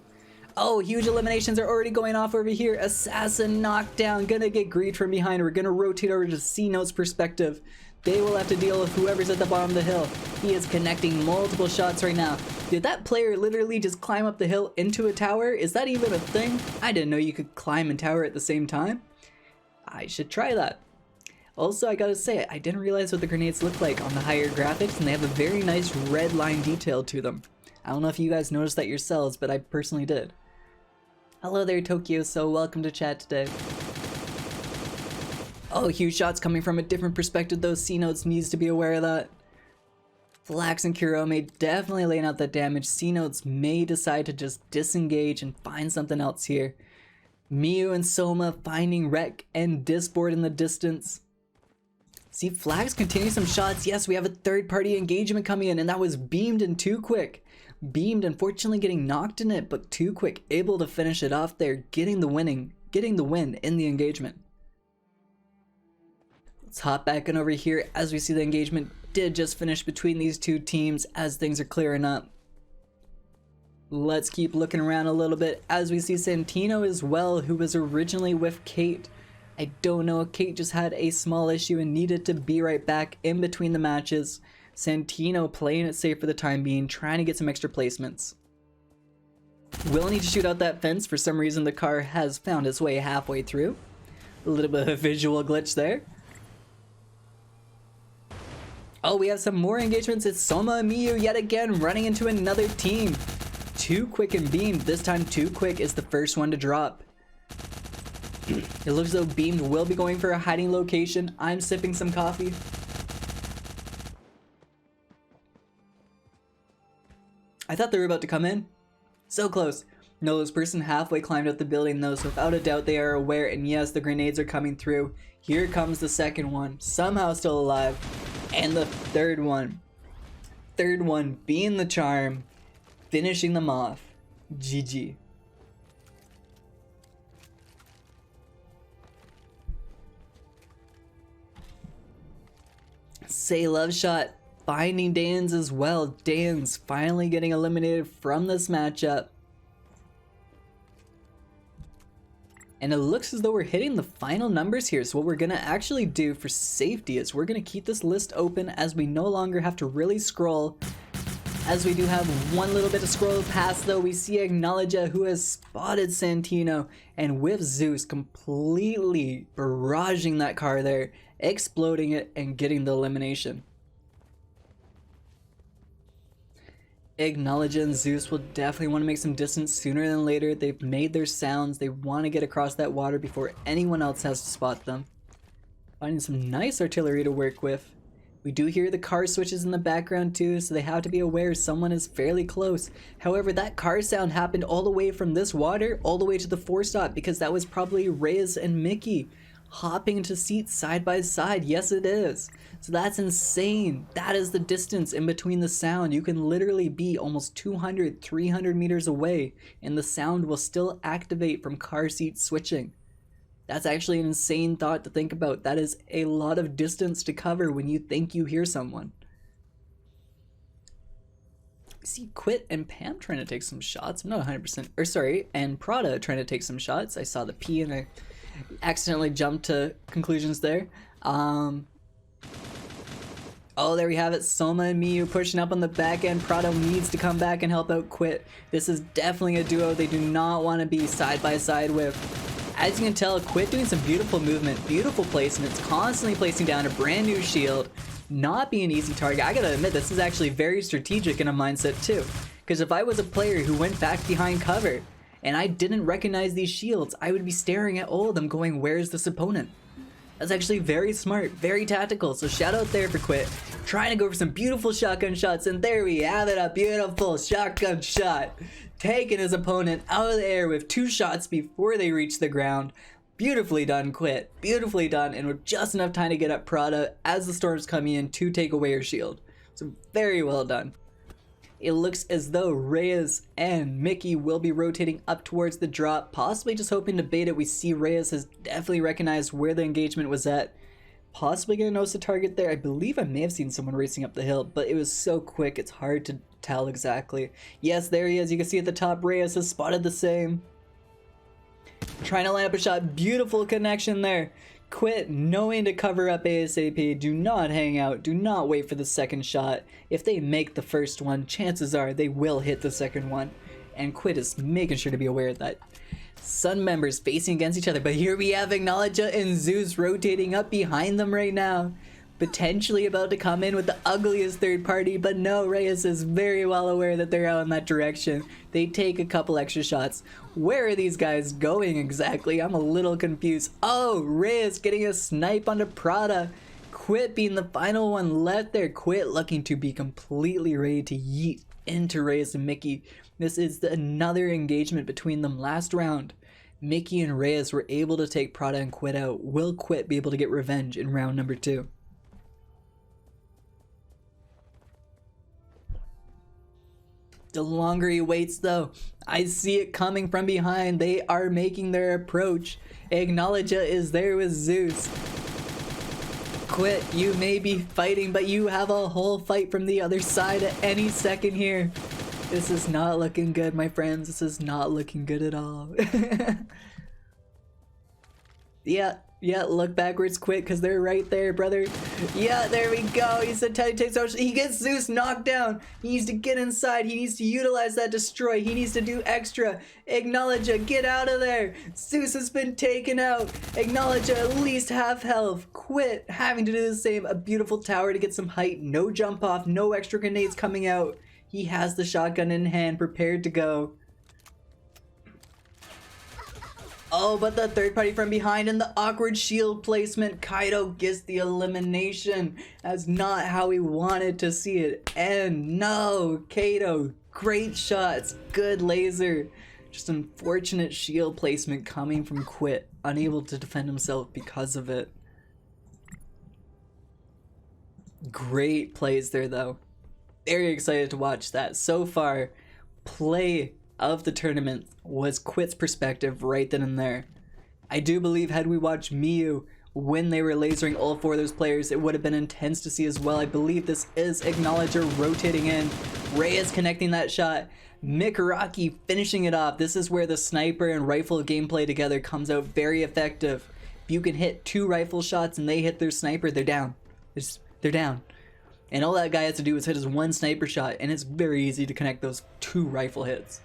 Oh, huge eliminations are already going off over here. Assassin knockdown. Gonna get greed from behind. We're gonna rotate over to C-Note's Perspective. They will have to deal with whoever's at the bottom of the hill. He is connecting multiple shots right now. Did that player literally just climb up the hill into a tower? Is that even a thing? I didn't know you could climb and tower at the same time. I should try that. Also, I gotta say, I didn't realize what the grenades look like on the higher graphics, and they have a very nice red line detail to them. I don't know if you guys noticed that yourselves, but I personally did. Hello there, Tokyo, so welcome to chat today. Oh, huge shots coming from a different perspective though. C-Notes needs to be aware of that. Flax and Kurome definitely laying out that damage. C-Notes may decide to just disengage and find something else here. Miyu and Soma finding Rek and Disboard in the distance. See, Flax continue some shots. Yes, we have a third party engagement coming in, and that was Beamed and Too Quick. Beamed unfortunately getting knocked in it, but Too Quick able to finish it off there, getting the win in the engagement. Let's hop back in over here as we see the engagement did just finish between these two teams as things are clearing up. Let's keep looking around a little bit as we see Santino as well, who was originally with Kate. I don't know, Kate just had a small issue and needed to be right back in between the matches. Santino playing it safe for the time being, trying to get some extra placements. Will need to shoot out that fence. For some reason the car has found its way halfway through. A little bit of a visual glitch there. Oh, we have some more engagements. It's Soma and Miyu yet again running into another team. Too Quick and Beamed. This time Too Quick is the first one to drop. It looks as though Beamed will be going for a hiding location. I'm sipping some coffee. I thought they were about to come in. So close. No, this person halfway climbed up the building though, so without a doubt they are aware, and yes, the grenades are coming through. Here comes the second one, somehow still alive. And the third one. Third one being the charm. Finishing them off. GG. Say Love Shot finding Dans as well. Dans finally getting eliminated from this matchup. And it looks as though we're hitting the final numbers here. So what we're gonna actually do for safety is we're gonna keep this list open as we no longer have to really scroll. As we do have one little bit to scroll past though, we see Acknowledge who has spotted Santino and with Zeus completely barraging that car there, exploding it and getting the elimination. Acknowledge and Zeus will definitely want to make some distance sooner than later. They've made their sounds. They want to get across that water before anyone else has to spot them. Finding some nice artillery to work with. We do hear the car switches in the background too, so they have to be aware someone is fairly close. However, that car sound happened all the way from this water all the way to the 4-stop because that was probably Reyes and Mickey hopping into seats side by side. Yes, it is. So that's insane. That is the distance in between the sound. You can literally be almost 200, 300 meters away and the sound will still activate from car seat switching. That's actually an insane thought to think about. That is a lot of distance to cover when you think you hear someone. I see Quit and Pam trying to take some shots. I'm not 100%, or sorry, and Prada trying to take some shots. I saw the P and I accidentally jumped to conclusions there. Oh, there we have it. Soma and Miyu pushing up on the back end. Prado needs to come back and help out Quit. This is definitely a duo they do not want to be side by side with. As you can tell, Quit doing some beautiful movement, beautiful placements, constantly placing down a brand new shield, not being an easy target. I gotta admit, this is actually very strategic in a mindset too. Because if I was a player who went back behind cover and I didn't recognize these shields, I would be staring at all of them going, where's this opponent? That's actually very smart, very tactical, so shout out there for Quit. Trying to go for some beautiful shotgun shots, and there we have it, a beautiful shotgun shot. Taking his opponent out of the air with 2 shots before they reach the ground. Beautifully done, Quit. Beautifully done, and with just enough time to get up Prada as the storm's coming in to take away her shield. So very well done. It looks as though Reyes and Mickey will be rotating up towards the drop, possibly just hoping to bait it. We see Reyes has definitely recognized where the engagement was at. Possibly gonna notice the target there. I believe I may have seen someone racing up the hill, but it was so quick it's hard to tell exactly. Yes, there he is. You can see at the top Reyes has spotted the same. Trying to line up a shot. Beautiful connection there. Quit knowing to cover up ASAP. Do not hang out. Do not wait for the second shot. If they make the first one, chances are they will hit the second one. And Quit is making sure to be aware of that. Sun members facing against each other. But here we have Acknowledge and Zeus rotating up behind them right now. potentially about to come in with the ugliest third party, but no, Reyes is very well aware that they're out in that direction. They take a couple extra shots. Where are these guys going exactly? I'm a little confused. Oh, Reyes getting a snipe onto Prada. Quit being the final one left there. Quit looking to be completely ready to yeet into Reyes and Mickey. This is another engagement between them last round. Mickey and Reyes were able to take Prada and Quit out. Will Quit be able to get revenge in round number 2? The longer he waits though, I see it coming from behind. They are making their approach. Acknowledge-a is there with Zeus. Quit, you may be fighting, but you have a whole fight from the other side at any second here. This is not looking good, my friends. This is not looking good at all. Yeah, look backwards, Quit, because they're right there, brother. Yeah, there we go. He said Teddy takes out. He gets Zeus knocked down. He needs to get inside. He needs to utilize that destroy. He needs to do extra. Acknowledge-a, get out of there. Zeus has been taken out. Acknowledge-a, at least half health. Quit having to do the same. A beautiful tower to get some height. No jump off. No extra grenades coming out. He has the shotgun in hand, prepared to go. Oh, but the third party from behind and the awkward shield placement. Kaido gets the elimination. That's not how we wanted to see it end. No, Kato, great shots, good laser. Just unfortunate shield placement coming from Quit, unable to defend himself because of it. Great plays there though. Very excited to watch that. So far, play of the tournament was Quit's perspective right then and there. I do believe had we watched Miyu when they were lasering all 4 of those players, it would have been intense to see as well. I believe this is Acknowledge-a rotating in. Reyes connecting that shot. Mikuraki finishing it off. This is where the sniper and rifle gameplay together comes out very effective. If you can hit 2 rifle shots and they hit their sniper, they're down. They're down. And all that guy has to do is hit his 1 sniper shot, and it's very easy to connect those 2 rifle hits.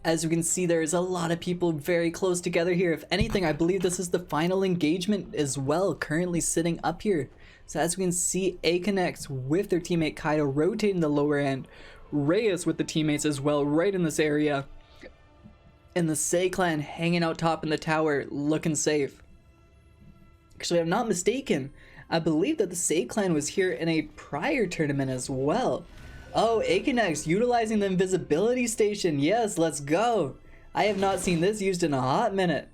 As we can see, there is a lot of people very close together here. If anything, I believe this is the final engagement as well, currently sitting up here. So as we can see, Aconex with their teammate Kaido rotating the lower end. Reyes with the teammates as well, right in this area. And the Sei clan hanging out top in the tower, looking safe. Actually, if I'm not mistaken, I believe that the Sei clan was here in a prior tournament as well. Oh, Aconex utilizing the invisibility station. Yes, let's go. I have not seen this used in a hot minute.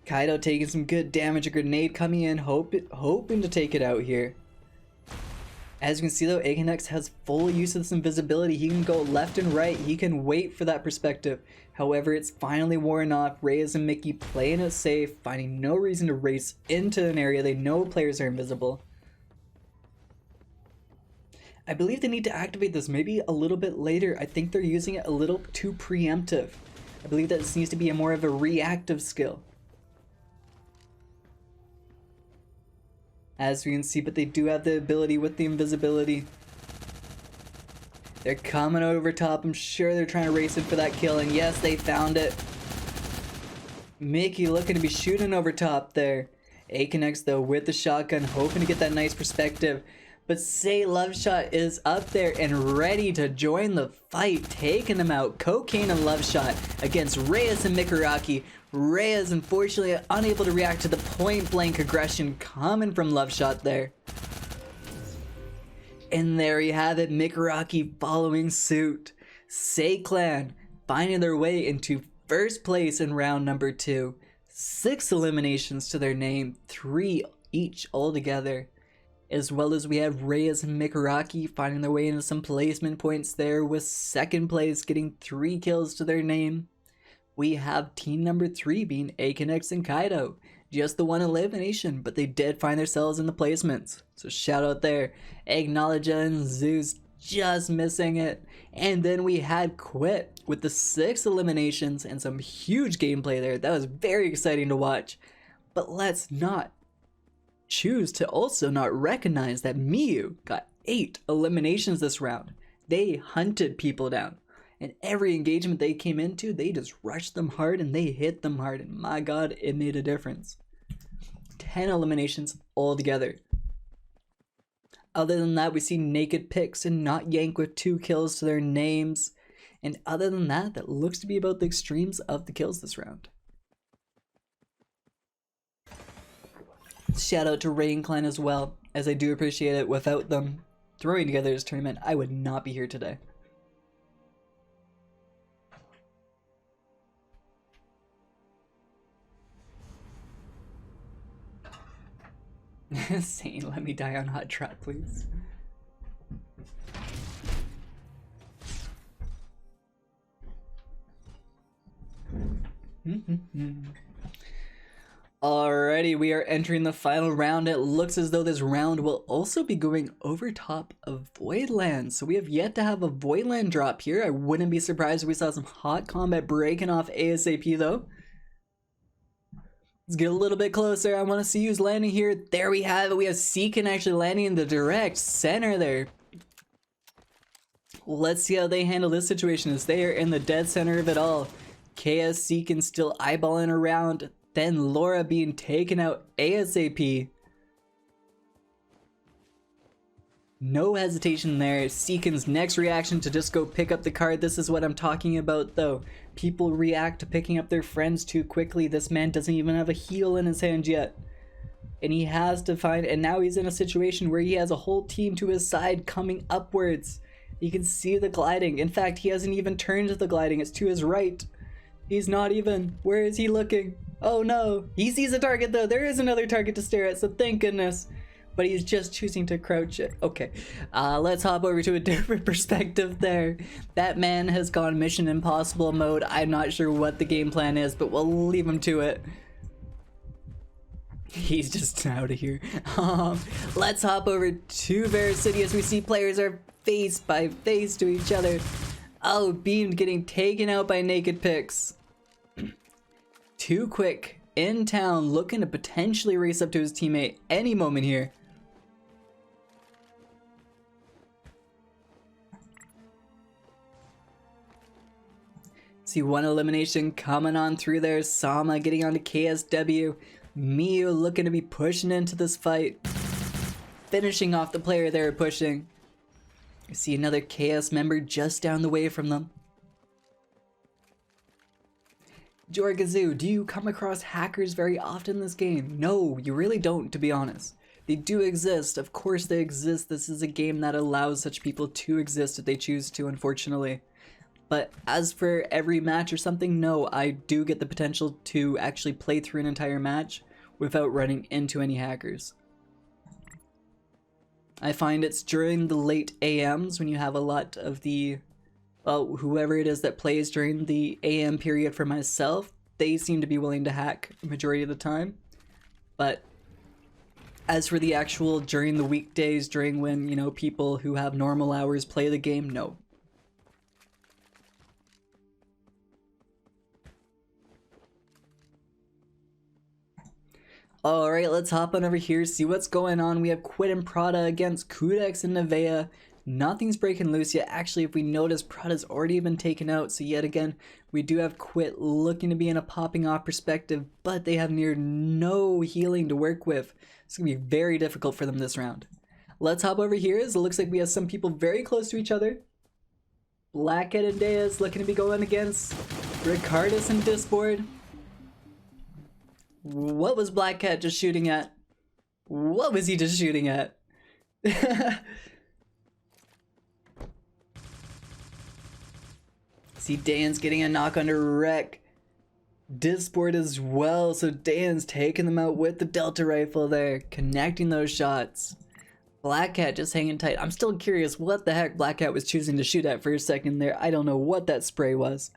Kaido taking some good damage. A grenade coming in, hoping to take it out here. As you can see though, Aconex has full use of this invisibility. He can go left and right. He can wait for that perspective. However, it's finally worn off. Reyes and Mickey playing it safe, finding no reason to race into an area they know players are invisible. I believe they need to activate this maybe a little bit later. I think they're using it a little too preemptive. I believe that this needs to be more of a reactive skill. As we can see, but they do have the ability with the invisibility. They're coming over top. I'm sure they're trying to race in for that kill, and yes, they found it. Mickey looking to be shooting over top there. Aconex though with the shotgun, hoping to get that nice perspective. But Sei Loveshot is up there and ready to join the fight, taking them out. Cocaine and Loveshot against Reyes and Mikuraki. Reyes unfortunately unable to react to the point blank aggression coming from Loveshot there. And there you have it, Mikuraki following suit. Sei clan finding their way into first place in round number 2. 6 eliminations to their name, 3 each altogether. As well as we have Reyes and Mikuraki finding their way into some placement points there, with second place getting 3 kills to their name. We have team number 3 being Aconex and Kaido. Just the 1 elimination, but they did find themselves in the placements. So shout out there. Acknowledge-a and Zeus just missing it. And then we had Quit with the 6 eliminations and some huge gameplay there. That was very exciting to watch. But let's not choose to also not recognize that Miyu got 8 eliminations this round. They hunted people down. And every engagement they came into, they just rushed them hard and they hit them hard. And my god, it made a difference. 10 eliminations altogether. Other than that, we see Naked Picks and Not Yank with 2 kills to their names. And other than that, that looks to be about the extremes of the kills this round. Shout out to Ray and Klein as well, as I do appreciate it. Without them throwing together this tournament, I would not be here today. Sane, let me die on Hot Trap, please. Alrighty, we are entering the final round. It looks as though this round will also be going over top of Voidland. So we have yet to have a Voidland drop here. I wouldn't be surprised if we saw some hot combat breaking off ASAP though. Let's get a little bit closer. I want to see who's landing here. There we have it. We have Seekin actually landing in the direct center there. Let's see how they handle this situation as they are in the dead center of it all. KS Seekin still eyeballing around. Then Laura being taken out ASAP. No hesitation there. Seekin's next reaction to just go pick up the card. This is what I'm talking about though. People react to picking up their friends too quickly. This man doesn't even have a heal in his hand yet. And he has to find, and now he's in a situation where he has a whole team to his side coming upwards. You can see the gliding. In fact, he hasn't even turned to the gliding. It's to his right. He's not even. Where is he looking? Oh no. He sees a target though. There is another target to stare at, so thank goodness. But he's just choosing to crouch it. Okay, let's hop over to a different perspective there. That man has gone Mission Impossible mode. I'm not sure what the game plan is, but we'll leave him to it. He's just out of here. Let's hop over to Veracity as we see players are face by face to each other. Oh, Beam getting taken out by Naked Picks. Too quick in town, looking to potentially race up to his teammate any moment here. See one elimination coming on through there. Sama getting onto KSW. Miyu looking to be pushing into this fight. Finishing off the player they were pushing. You see another KS member just down the way from them. Jorgazoo, do you come across hackers very often in this game? No, you really don't, to be honest. They do exist. Of course they exist. This is a game that allows such people to exist if they choose to, unfortunately. But as for every match or something, no, I do get the potential to actually play through an entire match without running into any hackers. I find it's during the late AMs when you have a lot of the, well, whoever it is that plays during the AM period for myself, they seem to be willing to hack the majority of the time. But as for the actual during the weekdays, during when, you know, people who have normal hours play the game, no. Alright, let's hop on over here, see what's going on. We have Quid and Prada against Kudex and Nevea. Nothing's breaking loose yet. Actually, if we notice, Prada's already been taken out. So yet again, we do have Quid looking to be in a popping off perspective, but they have near no healing to work with. It's going to be very difficult for them this round. Let's hop over here as it looks like we have some people very close to each other. Blackhead and Deus looking to be going against Ricardus and Disboard. What was Black Cat just shooting at? What was he just shooting at? See, Dan's getting a knock under Wreck. Disboard as well, so Dan's taking them out with the Delta Rifle there, connecting those shots. Black Cat just hanging tight. I'm still curious what the heck Black Cat was choosing to shoot at for a second there. I don't know what that spray was.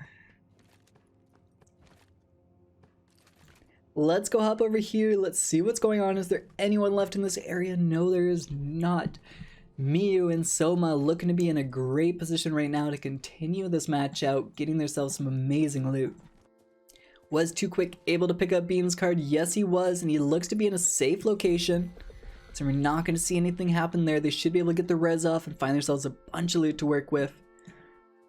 Let's go hop over here. Let's see what's going on. Is there anyone left in this area? No, there is not. Miyu and Soma looking to be in a great position right now to continue this match out, getting themselves some amazing loot. Was Too Quick able to pick up Beam's card? Yes, he was, and he looks to be in a safe location. So we're not going to see anything happen there. They should be able to get the res off and find themselves a bunch of loot to work with.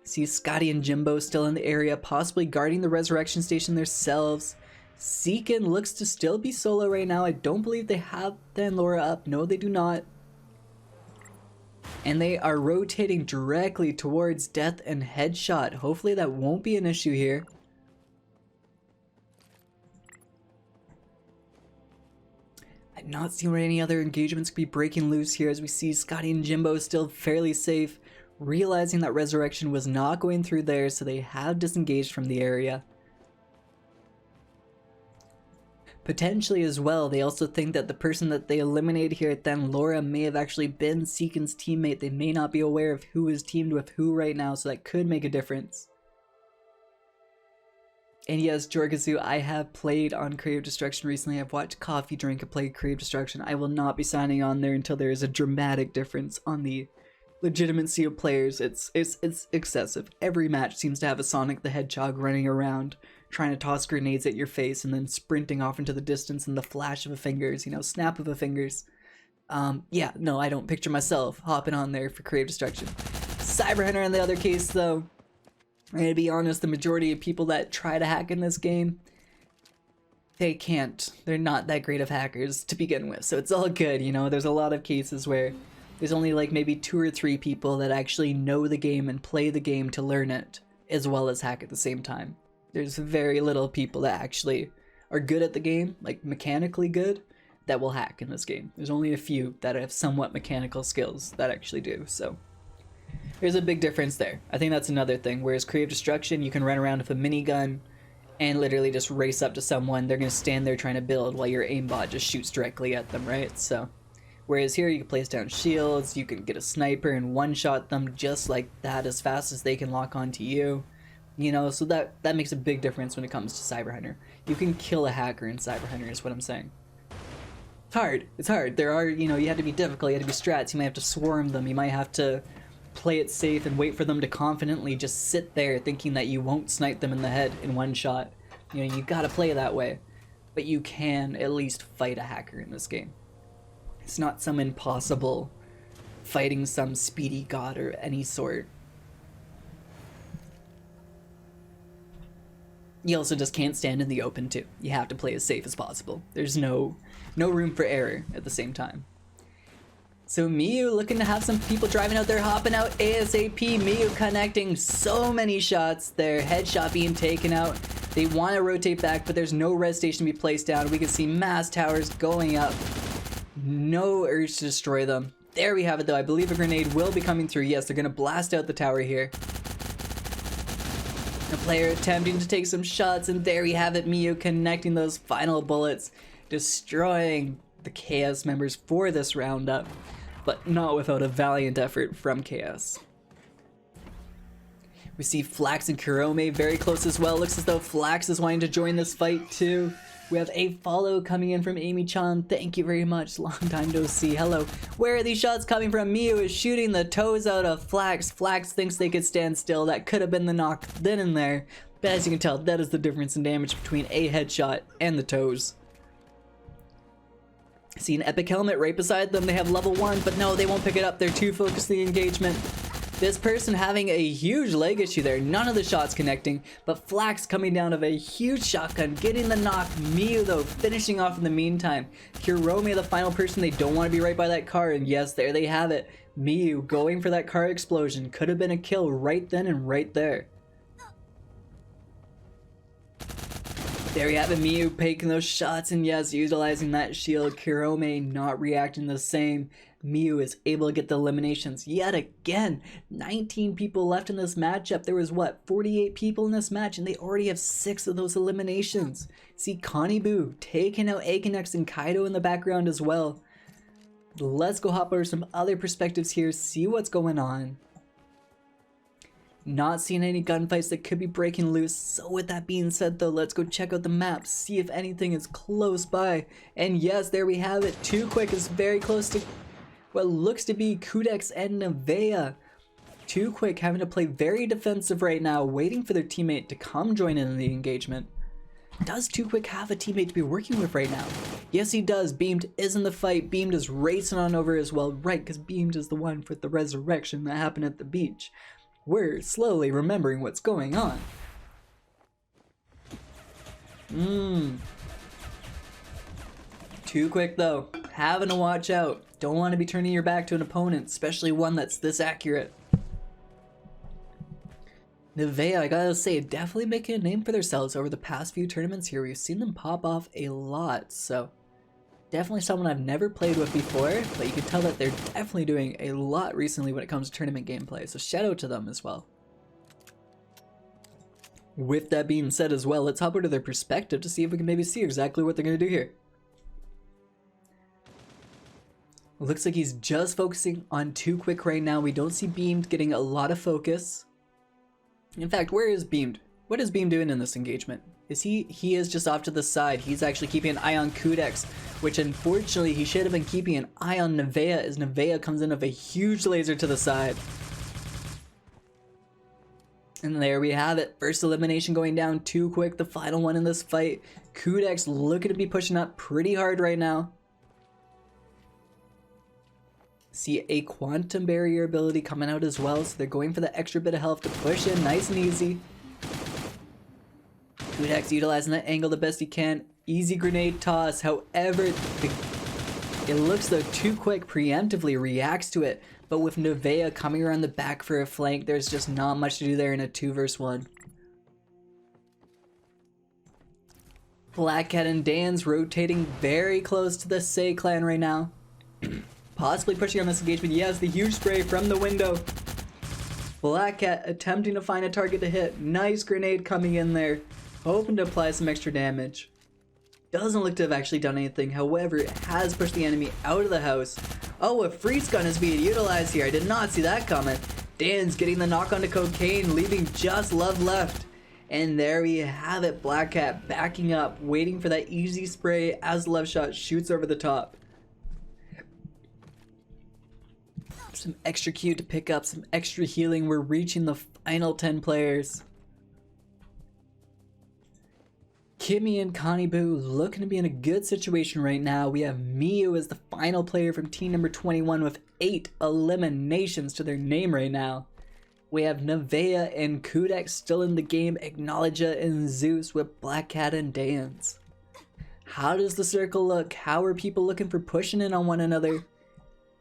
See Scotty and Jimbo still in the area, possibly guarding the resurrection station themselves. Seekin looks to still be solo right now. I don't believe they have Thanlora up. No, they do not. And they are rotating directly towards Death and Headshot. Hopefully that won't be an issue here. I'm not seeing where any other engagements could be breaking loose here, as we see Scotty and Jimbo still fairly safe, realizing that Resurrection was not going through there, so they have disengaged from the area. Potentially as well, they also think that the person that they eliminated here at Thanlora may have actually been Seekin's teammate. They may not be aware of who is teamed with who right now, so that could make a difference. And yes, Jorgazu, I have played on Creative Destruction recently. I've watched Coffee Drink and played Creative Destruction. I will not be signing on there until there is a dramatic difference on the legitimacy of players. It's excessive. Every match seems to have a Sonic the Hedgehog running around, trying to toss grenades at your face and then sprinting off into the distance in the flash of a fingers, you know, snap of a fingers. Yeah, no, I don't picture myself hopping on there for Creative Destruction. Cyberhunter in the other case, though, and to be honest, the majority of people that try to hack in this game, they can't. They're not that great of hackers to begin with, so it's all good, you know. There's a lot of cases where there's only like maybe 2 or 3 people that actually know the game and play the game to learn it, as well as hack at the same time. There's very little people that actually are good at the game, like mechanically good, that will hack in this game. There's only a few that have somewhat mechanical skills that actually do, so there's a big difference there. I think that's another thing. Whereas Creative Destruction, you can run around with a minigun and literally just race up to someone. They're going to stand there trying to build while your aimbot just shoots directly at them, right? So, whereas here you can place down shields, you can get a sniper and one-shot them just like that as fast as they can lock onto you. You know, so that makes a big difference when it comes to Cyberhunter. You can kill a hacker in Cyberhunter is what I'm saying. It's hard. It's hard. There are, you know, you have to be difficult, you have to be strats, you might have to swarm them, you might have to play it safe and wait for them to confidently just sit there thinking that you won't snipe them in the head in one shot. You know, you gotta play that way. But you can at least fight a hacker in this game. It's not some impossible fighting some speedy god or any sort. You also just can't stand in the open too. You have to play as safe as possible. There's no room for error at the same time. So Miyu looking to have some people driving out there, hopping out ASAP. Miyu connecting so many shots there. Headshot being taken out. They want to rotate back, but there's no res station to be placed down. We can see mass towers going up. No urge to destroy them. There we have it though. I believe a grenade will be coming through. Yes, they're going to blast out the tower here. A player attempting to take some shots, and there we have it. Miyu connecting those final bullets, destroying the Chaos members for this roundup, but not without a valiant effort from Chaos. We see Flax and Kurome very close as well. Looks as though Flax is wanting to join this fight too. We have a follow coming in from Amy-chan. Thank you very much. Long time no see. Hello. Where are these shots coming from? Miyu is shooting the toes out of Flax. Flax thinks they could stand still. That could have been the knock then and there. But as you can tell, that is the difference in damage between a headshot and the toes. See an epic helmet right beside them. They have level 1, but no, they won't pick it up. They're too focused on the engagement. This person having a huge leg issue there. None of the shots connecting, but Flax coming down of a huge shotgun, getting the knock. Miyu though finishing off in the meantime. Kurome the final person. They don't want to be right by that car, and yes, there they have it. Miyu going for that car explosion. Could have been a kill right then and right there. There we have it, Miyu taking those shots, and yes, utilizing that shield. Kurome not reacting the same. Miyu is able to get the eliminations yet again. 19 people left in this matchup. There was, what, 48 people in this match, and they already have 6 of those eliminations. See Kanibu taking out Akanex and Kaido in the background as well. Let's go hop over some other perspectives here, see what's going on. Not seeing any gunfights that could be breaking loose. So with that being said though, let's go check out the map, see if anything is close by. And yes, there we have it. Too Quick is very close to what looks to be Kudex and Nevea. Too Quick having to play very defensive right now, waiting for their teammate to come join in the engagement. Does Too Quick have a teammate to be working with right now? Yes, he does. Beamed is in the fight. Beamed is racing on over as well, right? Because Beamed is the one with the resurrection that happened at the beach. We're slowly remembering what's going on. Too quick though. Having to watch out. Don't want to be turning your back to an opponent, especially one that's this accurate. Nivea, I gotta say, definitely making a name for themselves over the past few tournaments here. We've seen them pop off a lot, so definitely someone I've never played with before, but you can tell that they're definitely doing a lot recently when it comes to tournament gameplay, so shout out to them as well. With that being said as well, let's hop over to their perspective to see if we can maybe see exactly what they're going to do here. Looks like he's just focusing on Too Quick right now. We don't see Beamed getting a lot of focus. In fact, where is Beamed? What is Beamed doing in this engagement? Is he is just off to the side. He's actually keeping an eye on Kudex, which unfortunately he should have been keeping an eye on Nivea, as Nivea comes in with a huge laser to the side. And there we have it. First elimination going down. Too Quick, the final one in this fight. Kudex looking to be pushing up pretty hard right now. See a Quantum Barrier ability coming out as well, so they're going for the extra bit of health to push in nice and easy. Kudex utilizing that angle the best he can. Easy grenade toss, however, it looks though Too Quick preemptively reacts to it, but with Nivea coming around the back for a flank, there's just not much to do there in a 2v1. Black Cat and Dan's rotating very close to the Say clan right now. Possibly pushing on this engagement. Yes, the huge spray from the window. Black Cat attempting to find a target to hit. Nice grenade coming in there. Hoping to apply some extra damage. Doesn't look to have actually done anything. However, it has pushed the enemy out of the house. Oh, a freeze gun is being utilized here. I did not see that coming. Dan's getting the knock onto Cocaine, leaving just Love left. And there we have it. Black Cat backing up, waiting for that easy spray as Love Shot shoots over the top. Some extra Q to pick up, some extra healing. We're reaching the final 10 players. Kimmy and Connie Boo looking to be in a good situation right now. We have Miyu as the final player from team number 21 with 8 eliminations to their name right now. We have Nivea and Kudex still in the game, Acknowledgea and Zeus with Black Cat and Dan's. How does the circle look? How are people looking for pushing in on one another?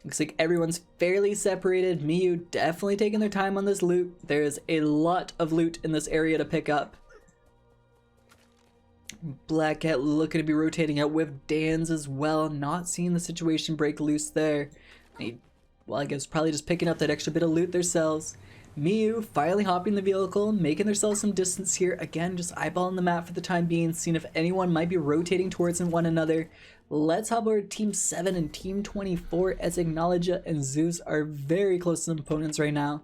Looks like everyone's fairly separated. Miyu definitely taking their time on this loot. There is a lot of loot in this area to pick up. Black Cat looking to be rotating out with Dan's as well. Not seeing the situation break loose there. Well, I guess probably just picking up that extra bit of loot themselves. Miyu finally hopping the vehicle, making themselves some distance here. Again, just eyeballing the map for the time being, seeing if anyone might be rotating towards one another. Let's hop over to Team 7 and Team 24 as Acknowledgea and Zeus are very close to the opponents right now.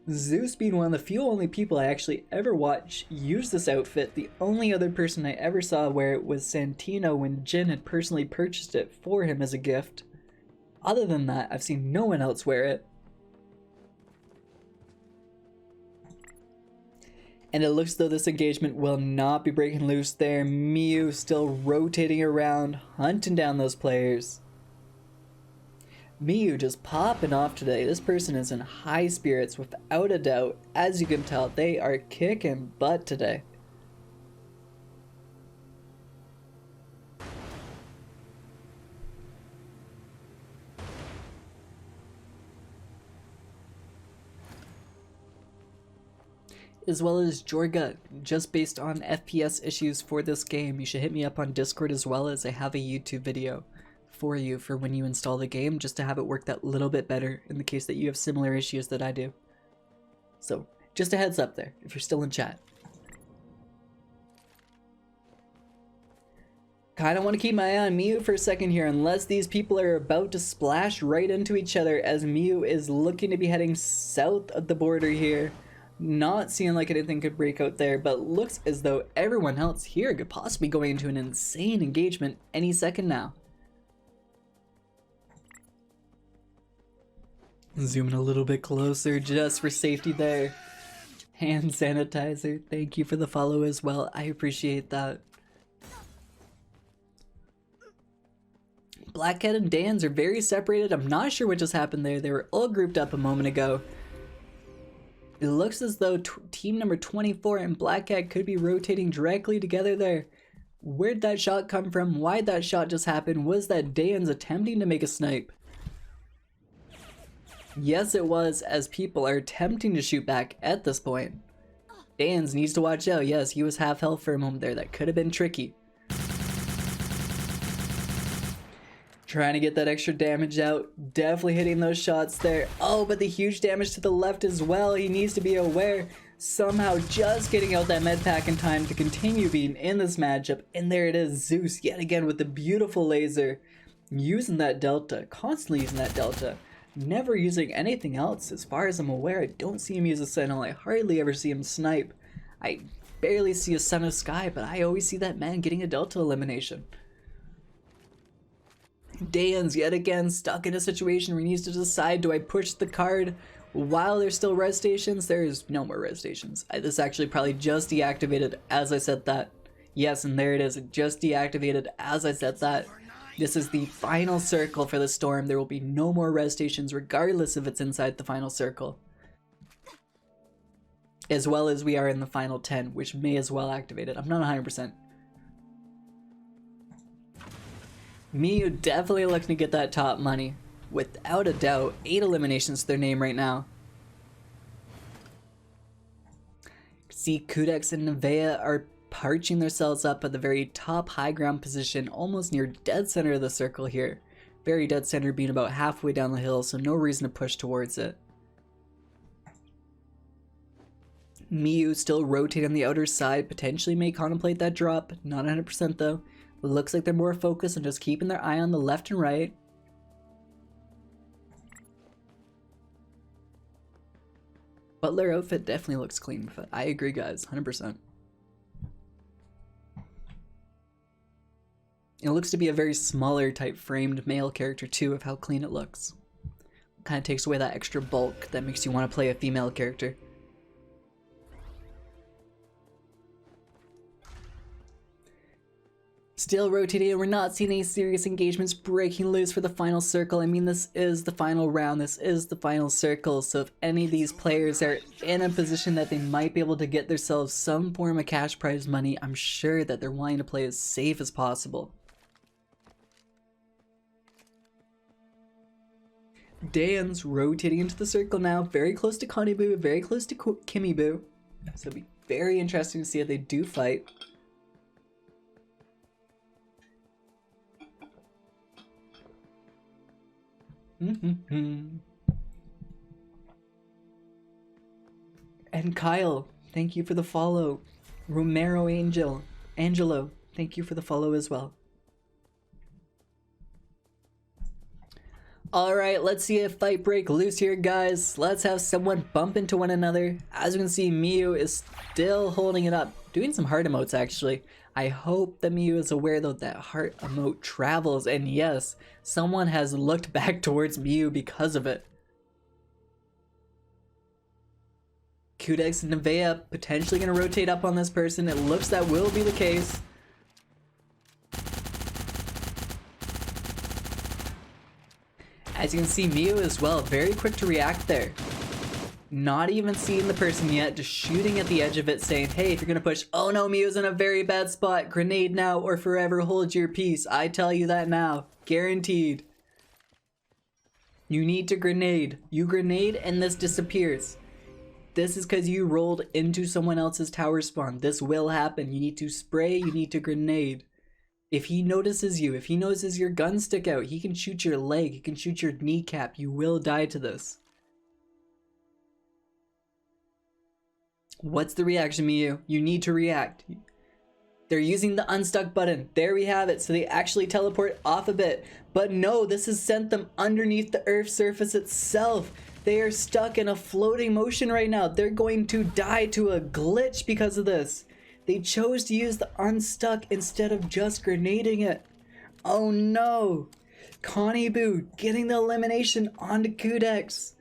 Zeus being one of the few only people I actually ever watch use this outfit. The only other person I ever saw wear it was Santino when Jin had personally purchased it for him as a gift. Other than that, I've seen no one else wear it. And it looks though this engagement will not be breaking loose there. Miyu still rotating around, hunting down those players. Miyu just popping off today. This person is in high spirits without a doubt. As you can tell, they are kicking butt today. As well as Jorga, just based on FPS issues for this game. You should hit me up on Discord as well, as I have a YouTube video for you for when you install the game, just to have it work that little bit better in the case that you have similar issues that I do. So just a heads up there if you're still in chat. Kind of want to keep my eye on Miyu for a second here, unless these people are about to splash right into each other, as Miyu is looking to be heading south of the border here. Not seeing like anything could break out there, but looks as though everyone else here could possibly go into an insane engagement any second now. Zooming a little bit closer just for safety there. Hand sanitizer, thank you for the follow as well, I appreciate that. Blackhead and Dans are very separated. I'm not sure what just happened there. They were all grouped up a moment ago. It looks as though team number 24 and Blackhead could be rotating directly together there. Where'd that shot come from? Why'd that shot just happen? Was that Dans attempting to make a snipe? Yes, it was, as people are attempting to shoot back at this point. Dans needs to watch out. Yes, he was half health for a moment there. That could have been tricky. Trying to get that extra damage out. Definitely hitting those shots there. Oh, but the huge damage to the left as well. He needs to be aware. Somehow just getting out that med pack in time to continue being in this matchup. And there it is. Zeus yet again with the beautiful laser. Using that delta. Constantly using that delta. Never using anything else. As far as I'm aware, I don't see him use a Sentinel. I hardly ever see him snipe. I barely see a Son of Sky, but I always see that man getting a delta elimination. Dans yet again stuck in a situation where he needs to decide, do I push the card while there's still res stations? There's no more res stations. This actually probably just deactivated as I said that. Yes, and there it is. It just deactivated as I said that. This is the final circle for the storm. There will be no more res stations regardless if it's inside the final circle. As well as we are in the final 10, which may as well activate it. I'm not 100%. Miyu definitely looking to get that top money. Without a doubt, 8 eliminations to their name right now. See, Kudex and Nevea are parching themselves up at the very top high ground position, almost near dead center of the circle here. Very dead center being about halfway down the hill, so no reason to push towards it. Miyu still rotating on the outer side, potentially may contemplate that drop, not 100% though. Looks like they're more focused on just keeping their eye on the left and right. Butler outfit definitely looks clean, but I agree guys, 100%. It looks to be a very smaller type framed male character too, of how clean it looks. Kind of takes away that extra bulk that makes you want to play a female character. Still rotating, we're not seeing any serious engagements breaking loose for the final circle. I mean, this is the final round, this is the final circle, so if any of these players are in a position that they might be able to get themselves some form of cash prize money, I'm sure that they're wanting to play as safe as possible. Dans rotating into the circle now, very close to Konibu, very close to Kimibu. So it'll be very interesting to see if they do fight. And Kyle, thank you for the follow. Romero Angelo, thank you for the follow as well. Alright, let's see a fight break loose here, guys. Let's have someone bump into one another. As you can see, Miyu is still holding it up. Doing some heart emotes, actually. I hope that Miyu is aware, though, that heart emote travels. And yes, someone has looked back towards Miyu because of it. Kudex and Nevea potentially going to rotate up on this person. It looks that will be the case. As you can see, Miyu as well, very quick to react there. Not even seeing the person yet, just shooting at the edge of it, saying, hey, if you're gonna push, oh no, Miyu's in a very bad spot, grenade now or forever hold your peace. I tell you that now, guaranteed. You need to grenade. You grenade and this disappears. This is because you rolled into someone else's tower spawn. This will happen. You need to spray, you need to grenade. If he notices you, if he notices your gun stick out, he can shoot your leg, he can shoot your kneecap. You will die to this. What's the reaction, Miyu? You need to react. They're using the unstuck button. There we have it. So they actually teleport off a bit. But no, this has sent them underneath the Earth's surface itself. They are stuck in a floating motion right now. They're going to die to a glitch because of this. They chose to use the unstuck instead of just grenading it. Oh no! Konibu getting the elimination onto Kudex.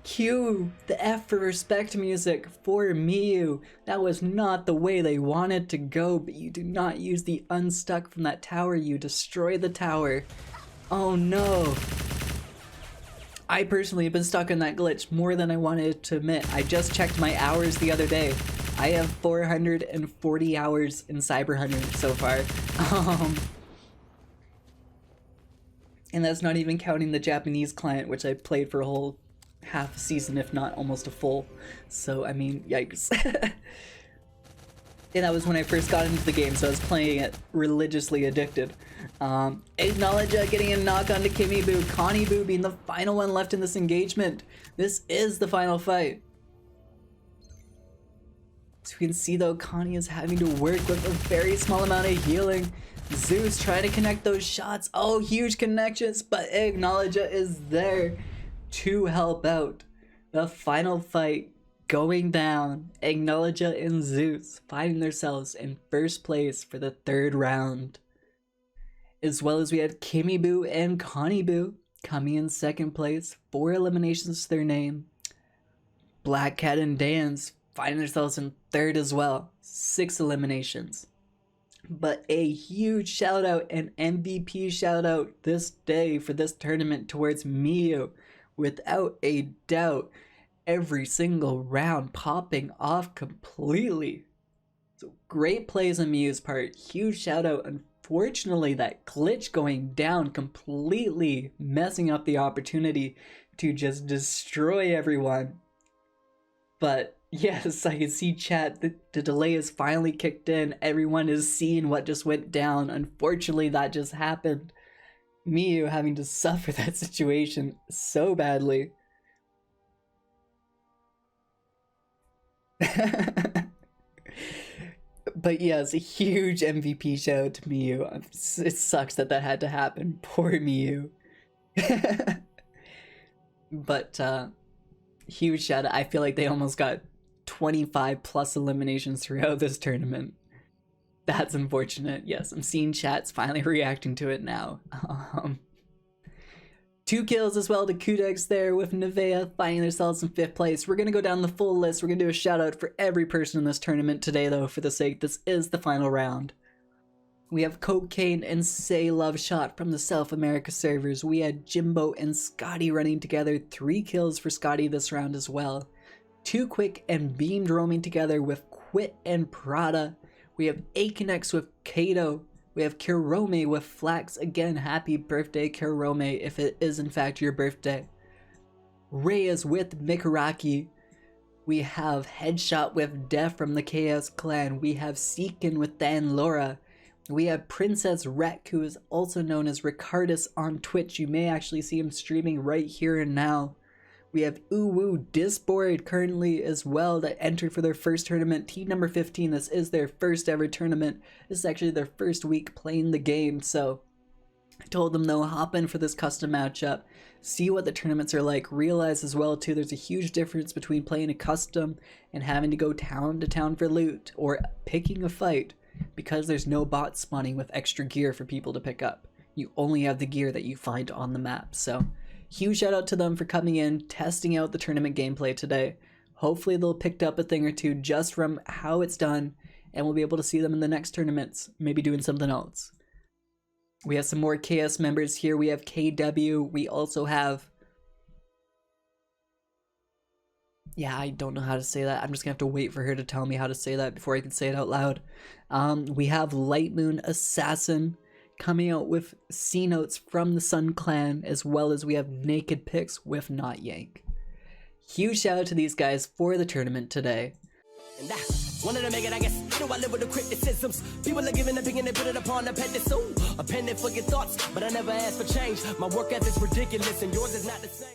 Cue the F for respect music for Miyu. That was not the way they wanted to go, but you do not use the unstuck from that tower. You destroy the tower. Oh no. I personally have been stuck in that glitch more than I wanted to admit. I just checked my hours the other day. I have 440 hours in Cyber Hunter so far. And that's not even counting the Japanese client, which I played for a whole half a season, if not almost a full. So, I mean, yikes. And that was when I first got into the game, so I was playing it religiously addicted. Acknowledge getting a knock onto Kimmy Boo. Connie Boo being the final one left in this engagement. This is the final fight. So we can see though, Connie is having to work with a very small amount of healing. Zeus trying to connect those shots. Oh, huge connections, but Acknowledge is there to help out. The final fight going down. Acknowledge and Zeus finding themselves in first place for the third round. As well as we had Kimmy Boo and Connie Boo coming in second place. 4 eliminations to their name. Black Cat and Dans finding themselves in third as well. 6 eliminations. But a huge shout out and MVP shout out this day for this tournament towards Miyu. Without a doubt. Every single round popping off completely. So great plays on Miyu's part. Huge shout out. Unfortunately, that glitch going down completely messing up the opportunity to just destroy everyone. But yes, I can see chat. The delay is finally kicked in. Everyone is seeing what just went down. Unfortunately, that just happened. Miyu having to suffer that situation so badly. But yes, a huge MVP shout out to Miyu. It sucks that had to happen. Poor Miyu. But huge shout out. I feel like they almost got 25 plus eliminations throughout this tournament. That's unfortunate. Yes, I'm seeing chats finally reacting to it now. 2 kills as well to Kudex there with Nevea finding themselves in 5th place. We're going to go down the full list. We're going to do a shout out for every person in this tournament today though, for the sake this is the final round. We have Cocaine and Say Love Shot from the South America servers. We had Jimbo and Scotty running together. 3 kills for Scotty this round as well. 2 Quick and Beamed roaming together with Quit and Prada. We have Aconex with Kato. We have Kirome with Flax. Again, happy birthday, Kirome, if it is in fact your birthday. Reyes with Mikaraki. We have Headshot with Def from the Chaos Clan. We have Seekin with Dan Laura. We have Princess Rek, who is also known as Ricardus on Twitch. You may actually see him streaming right here and now. We have Uwu Disboard currently as well that entered for their first tournament. Team number 15, this is their first ever tournament. This is actually their first week playing the game, so I told them they'll hop in for this custom matchup, see what the tournaments are like, realize as well too there's a huge difference between playing a custom and having to go town to town for loot or picking a fight because there's no bot spawning with extra gear for people to pick up. You only have the gear that you find on the map, so huge shout out to them for coming in, testing out the tournament gameplay today. Hopefully they'll pick up a thing or two just from how it's done, and we'll be able to see them in the next tournaments, maybe doing something else. We have some more KS members here. We have KW. We also have... Yeah, I don't know how to say that. I'm just gonna have to wait for her to tell me how to say that before I can say it out loud. We have Light Moon Assassin coming out with C-Notes from the Sun Clan, as well as we have Naked Pics with Not Yank. Huge shout out to these guys for the tournament today. And that's one of the make it, I guess. You know I live with the criticisms. People are giving opinion, they put it upon a pedestal. A pen for your thoughts, but I never ask for change. My work ethic's ridiculous and yours is not the same.